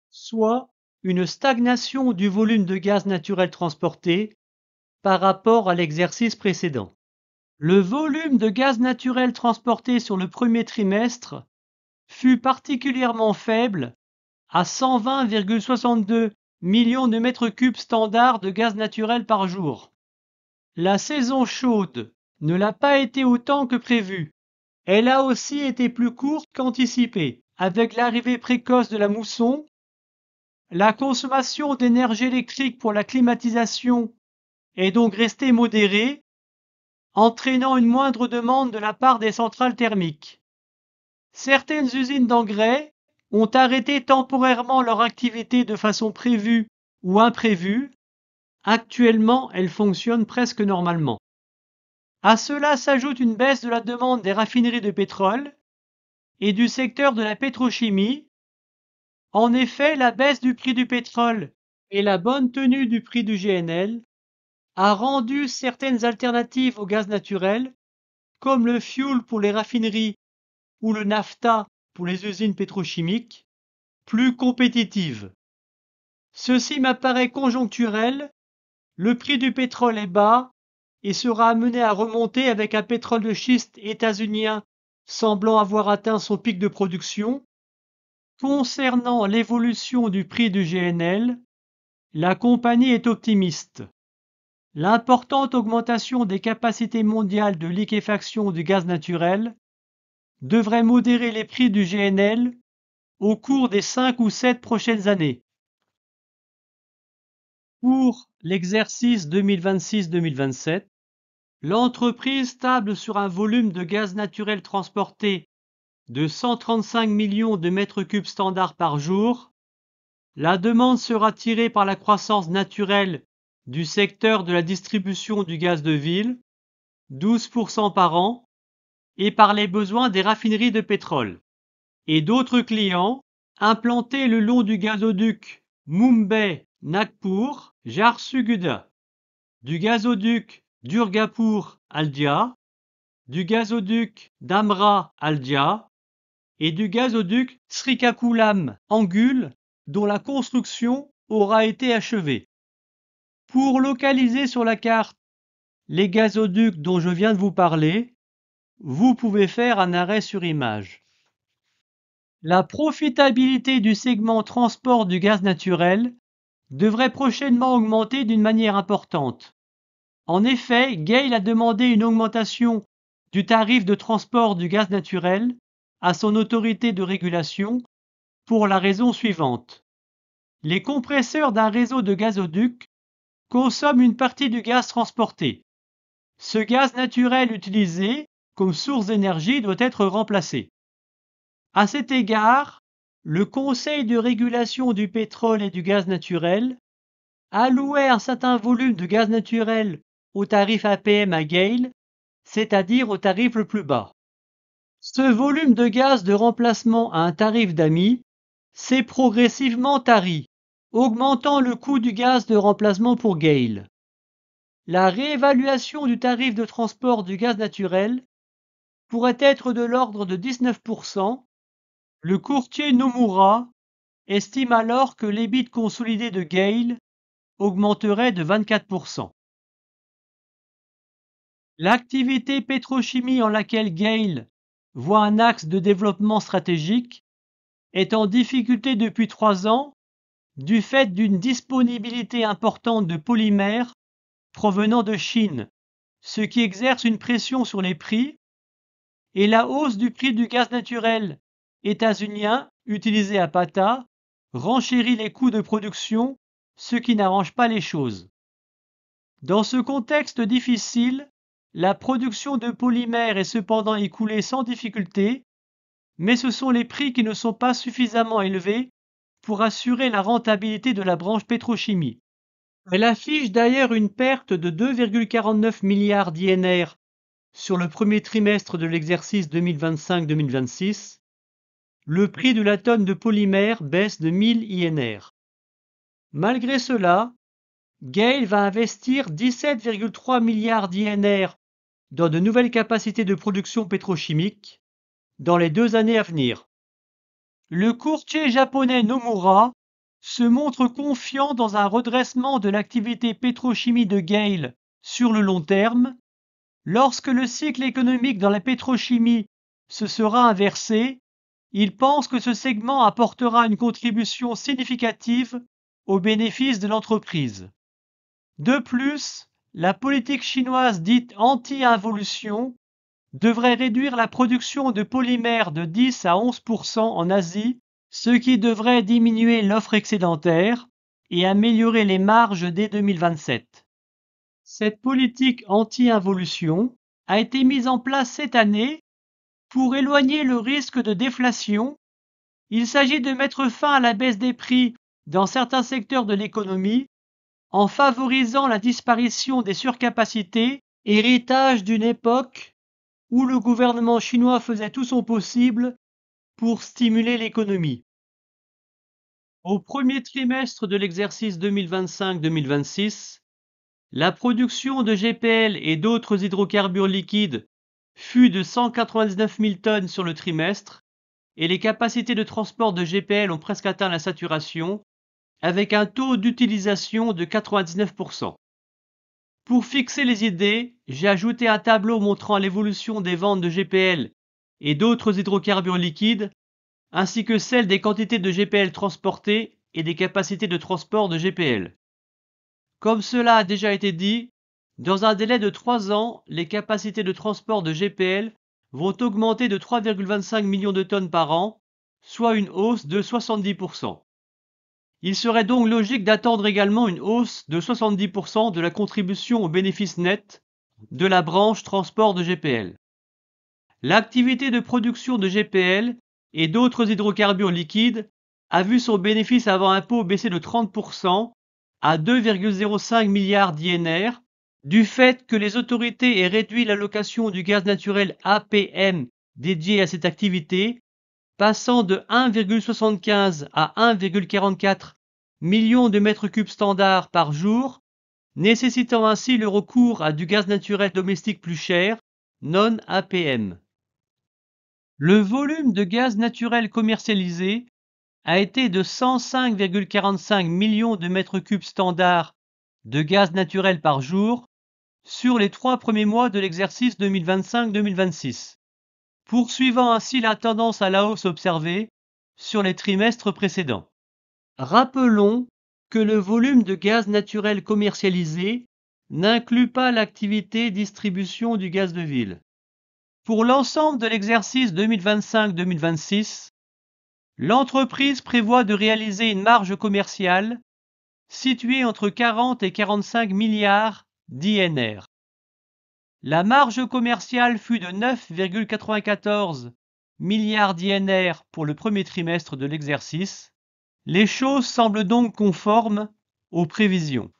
S1: soit une stagnation du volume de gaz naturel transporté par rapport à l'exercice précédent. Le volume de gaz naturel transporté sur le premier trimestre fut particulièrement faible à 120,62 millions de mètres cubes standards de gaz naturel par jour. La saison chaude ne l'a pas été autant que prévu. Elle a aussi été plus courte qu'anticipée. Avec l'arrivée précoce de la mousson, la consommation d'énergie électrique pour la climatisation est donc restée modérée, entraînant une moindre demande de la part des centrales thermiques. Certaines usines d'engrais ont arrêté temporairement leur activité de façon prévue ou imprévue, Actuellement, elle fonctionne presque normalement. À cela s'ajoute une baisse de la demande des raffineries de pétrole et du secteur de la pétrochimie. En effet, la baisse du prix du pétrole et la bonne tenue du prix du GNL a rendu certaines alternatives au gaz naturel, comme le fioul pour les raffineries ou le naphtha pour les usines pétrochimiques, plus compétitives. Ceci m'apparaît conjoncturel, le prix du pétrole est bas et sera amené à remonter avec un pétrole de schiste états-unien semblant avoir atteint son pic de production. Concernant l'évolution du prix du GNL, la compagnie est optimiste. L'importante augmentation des capacités mondiales de liquéfaction du gaz naturel devrait modérer les prix du GNL au cours des 5 ou 7 prochaines années. Pour l'exercice 2026-2027, l'entreprise table sur un volume de gaz naturel transporté de 135 millions de mètres cubes standards par jour. La demande sera tirée par la croissance naturelle du secteur de la distribution du gaz de ville, 12% par an, et par les besoins des raffineries de pétrole et d'autres clients implantés le long du gazoduc Mumbai-Nagpur, Jharsuguda, du gazoduc Durgapur-Haldia, du gazoduc Dhamra-Haldia et du gazoduc Srikakulam-Angul, dont la construction aura été achevée. Pour localiser sur la carte les gazoducs dont je viens de vous parler, vous pouvez faire un arrêt sur image. La profitabilité du segment transport du gaz naturel devrait prochainement augmenter d'une manière importante. En effet, GAIL a demandé une augmentation du tarif de transport du gaz naturel à son autorité de régulation pour la raison suivante. Les compresseurs d'un réseau de gazoducs consomment une partie du gaz transporté. Ce gaz naturel utilisé comme source d'énergie doit être remplacé. À cet égard, le Conseil de régulation du pétrole et du gaz naturel allouait un certain volume de gaz naturel au tarif APM à GAIL, c'est-à-dire au tarif le plus bas. Ce volume de gaz de remplacement à un tarif d'amis s'est progressivement tari, augmentant le coût du gaz de remplacement pour GAIL. La réévaluation du tarif de transport du gaz naturel pourrait être de l'ordre de 19%. Le courtier Nomura estime alors que l'EBIT consolidé de GAIL augmenterait de 24%. L'activité pétrochimie en laquelle GAIL voit un axe de développement stratégique est en difficulté depuis 3 ans du fait d'une disponibilité importante de polymères provenant de Chine, ce qui exerce une pression sur les prix, et la hausse du prix du gaz naturel états-unien utilisé à Pata renchérit les coûts de production, ce qui n'arrange pas les choses. Dans ce contexte difficile, la production de polymères est cependant écoulée sans difficulté, mais ce sont les prix qui ne sont pas suffisamment élevés pour assurer la rentabilité de la branche pétrochimie. Elle affiche d'ailleurs une perte de 2,49 milliards d'INR sur le premier trimestre de l'exercice 2025-2026. Le prix de la tonne de polymère baisse de 1000 INR. Malgré cela, GAIL va investir 17,3 milliards d'INR dans de nouvelles capacités de production pétrochimique dans les 2 années à venir. Le courtier japonais Nomura se montre confiant dans un redressement de l'activité pétrochimie de GAIL sur le long terme. Lorsque le cycle économique dans la pétrochimie se sera inversé, il pense que ce segment apportera une contribution significative aux bénéfices de l'entreprise. De plus, la politique chinoise dite anti-involution devrait réduire la production de polymères de 10 à 11% en Asie, ce qui devrait diminuer l'offre excédentaire et améliorer les marges dès 2027. Cette politique anti-involution a été mise en place cette année pour éloigner le risque de déflation. Il s'agit de mettre fin à la baisse des prix dans certains secteurs de l'économie en favorisant la disparition des surcapacités, héritage d'une époque où le gouvernement chinois faisait tout son possible pour stimuler l'économie. Au premier trimestre de l'exercice 2025-2026, la production de GPL et d'autres hydrocarbures liquides fut de 199 000 tonnes sur le trimestre et les capacités de transport de GPL ont presque atteint la saturation avec un taux d'utilisation de 99%. Pour fixer les idées, j'ai ajouté un tableau montrant l'évolution des ventes de GPL et d'autres hydrocarbures liquides ainsi que celle des quantités de GPL transportées et des capacités de transport de GPL. Comme cela a déjà été dit, dans un délai de 3 ans, les capacités de transport de GPL vont augmenter de 3,25 millions de tonnes par an, soit une hausse de 70%. Il serait donc logique d'attendre également une hausse de 70% de la contribution au bénéfice net de la branche transport de GPL. L'activité de production de GPL et d'autres hydrocarbures liquides a vu son bénéfice avant impôt baisser de 30% à 2,05 milliards d'INR du fait que les autorités aient réduit l'allocation du gaz naturel APM dédié à cette activité, passant de 1,75 à 1,44 millions de mètres cubes standards par jour, nécessitant ainsi le recours à du gaz naturel domestique plus cher, non APM. Le volume de gaz naturel commercialisé a été de 105,45 millions de mètres cubes standards de gaz naturel par jour sur les 3 premiers mois de l'exercice 2025-2026, poursuivant ainsi la tendance à la hausse observée sur les trimestres précédents. Rappelons que le volume de gaz naturel commercialisé n'inclut pas l'activité distribution du gaz de ville. Pour l'ensemble de l'exercice 2025-2026, l'entreprise prévoit de réaliser une marge commerciale située entre 40 et 45 milliards d'INR. La marge commerciale fut de 9,94 milliards d'INR pour le premier trimestre de l'exercice. Les choses semblent donc conformes aux prévisions.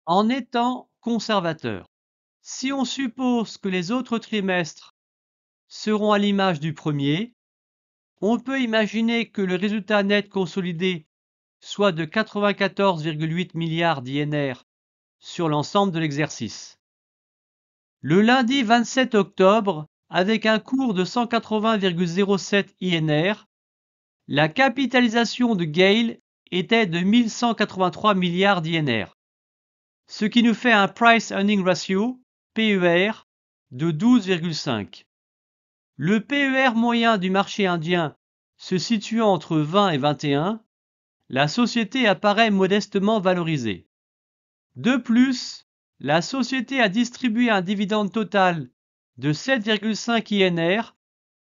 S1: En étant conservateur, si on suppose que les autres trimestres seront à l'image du premier, on peut imaginer que le résultat net consolidé soit de 94,8 milliards d'INR sur l'ensemble de l'exercice. Le lundi 27 octobre, avec un cours de 180,07 INR, la capitalisation de GAIL était de 1183 milliards d'INR, ce qui nous fait un Price Earning Ratio, PER, de 12,5. Le PER moyen du marché indien se situant entre 20 et 21, la société apparaît modestement valorisée. De plus, la société a distribué un dividende total de 7,5 INR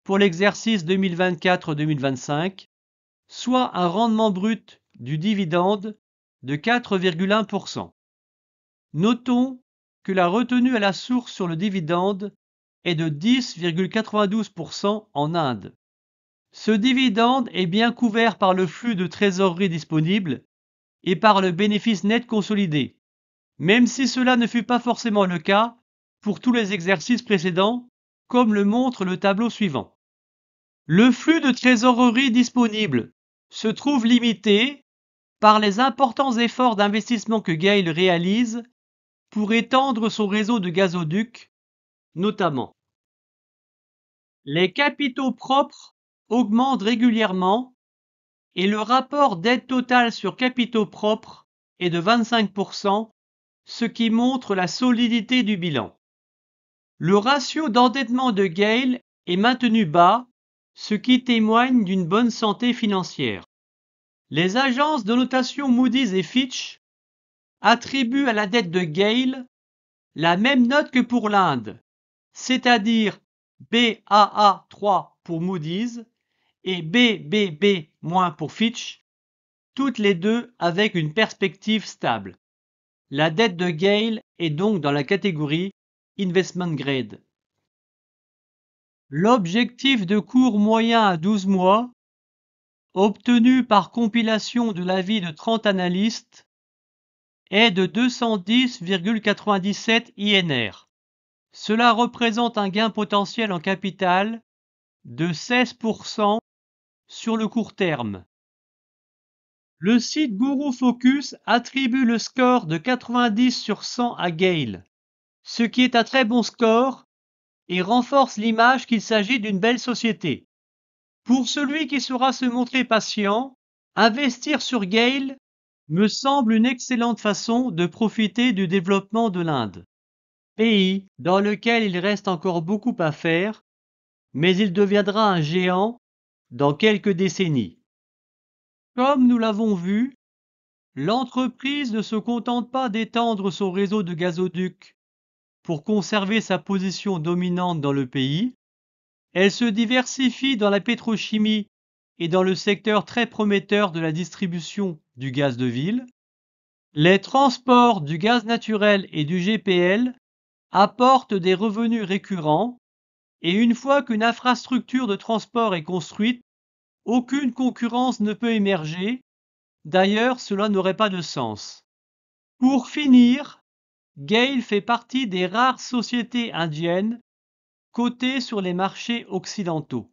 S1: pour l'exercice 2024-2025, soit un rendement brut du dividende de 4,1%. Notons que la retenue à la source sur le dividende est de 10,92% en Inde. Ce dividende est bien couvert par le flux de trésorerie disponible et par le bénéfice net consolidé, même si cela ne fut pas forcément le cas pour tous les exercices précédents, comme le montre le tableau suivant. Le flux de trésorerie disponible se trouve limité par les importants efforts d'investissement que GAIL réalise pour étendre son réseau de gazoducs, notamment. Les capitaux propres augmentent régulièrement et le rapport dette totale sur capitaux propres est de 25%, ce qui montre la solidité du bilan. Le ratio d'endettement de GAIL est maintenu bas, ce qui témoigne d'une bonne santé financière. Les agences de notation Moody's et Fitch attribuent à la dette de GAIL la même note que pour l'Inde, c'est-à-dire Baa3 pour Moody's et BBB- pour Fitch, toutes les deux avec une perspective stable. La dette de GAIL est donc dans la catégorie Investment Grade. L'objectif de cours moyen à 12 mois, obtenu par compilation de l'avis de 30 analystes, est de 210,97 INR. Cela représente un gain potentiel en capital de 16% sur le court terme. Le site Guru Focus attribue le score de 90 sur 100 à Gale, ce qui est un très bon score et renforce l'image qu'il s'agit d'une belle société. Pour celui qui saura se montrer patient, investir sur Gale me semble une excellente façon de profiter du développement de l'Inde, pays dans lequel il reste encore beaucoup à faire, mais il deviendra un géant dans quelques décennies. Comme nous l'avons vu, l'entreprise ne se contente pas d'étendre son réseau de gazoducs pour conserver sa position dominante dans le pays, elle se diversifie dans la pétrochimie et dans le secteur très prometteur de la distribution du gaz de ville. Les transports du gaz naturel et du GPL apportent des revenus récurrents et une fois qu'une infrastructure de transport est construite, aucune concurrence ne peut émerger. D'ailleurs, cela n'aurait pas de sens. Pour finir, Gale fait partie des rares sociétés indiennes cotées sur les marchés occidentaux.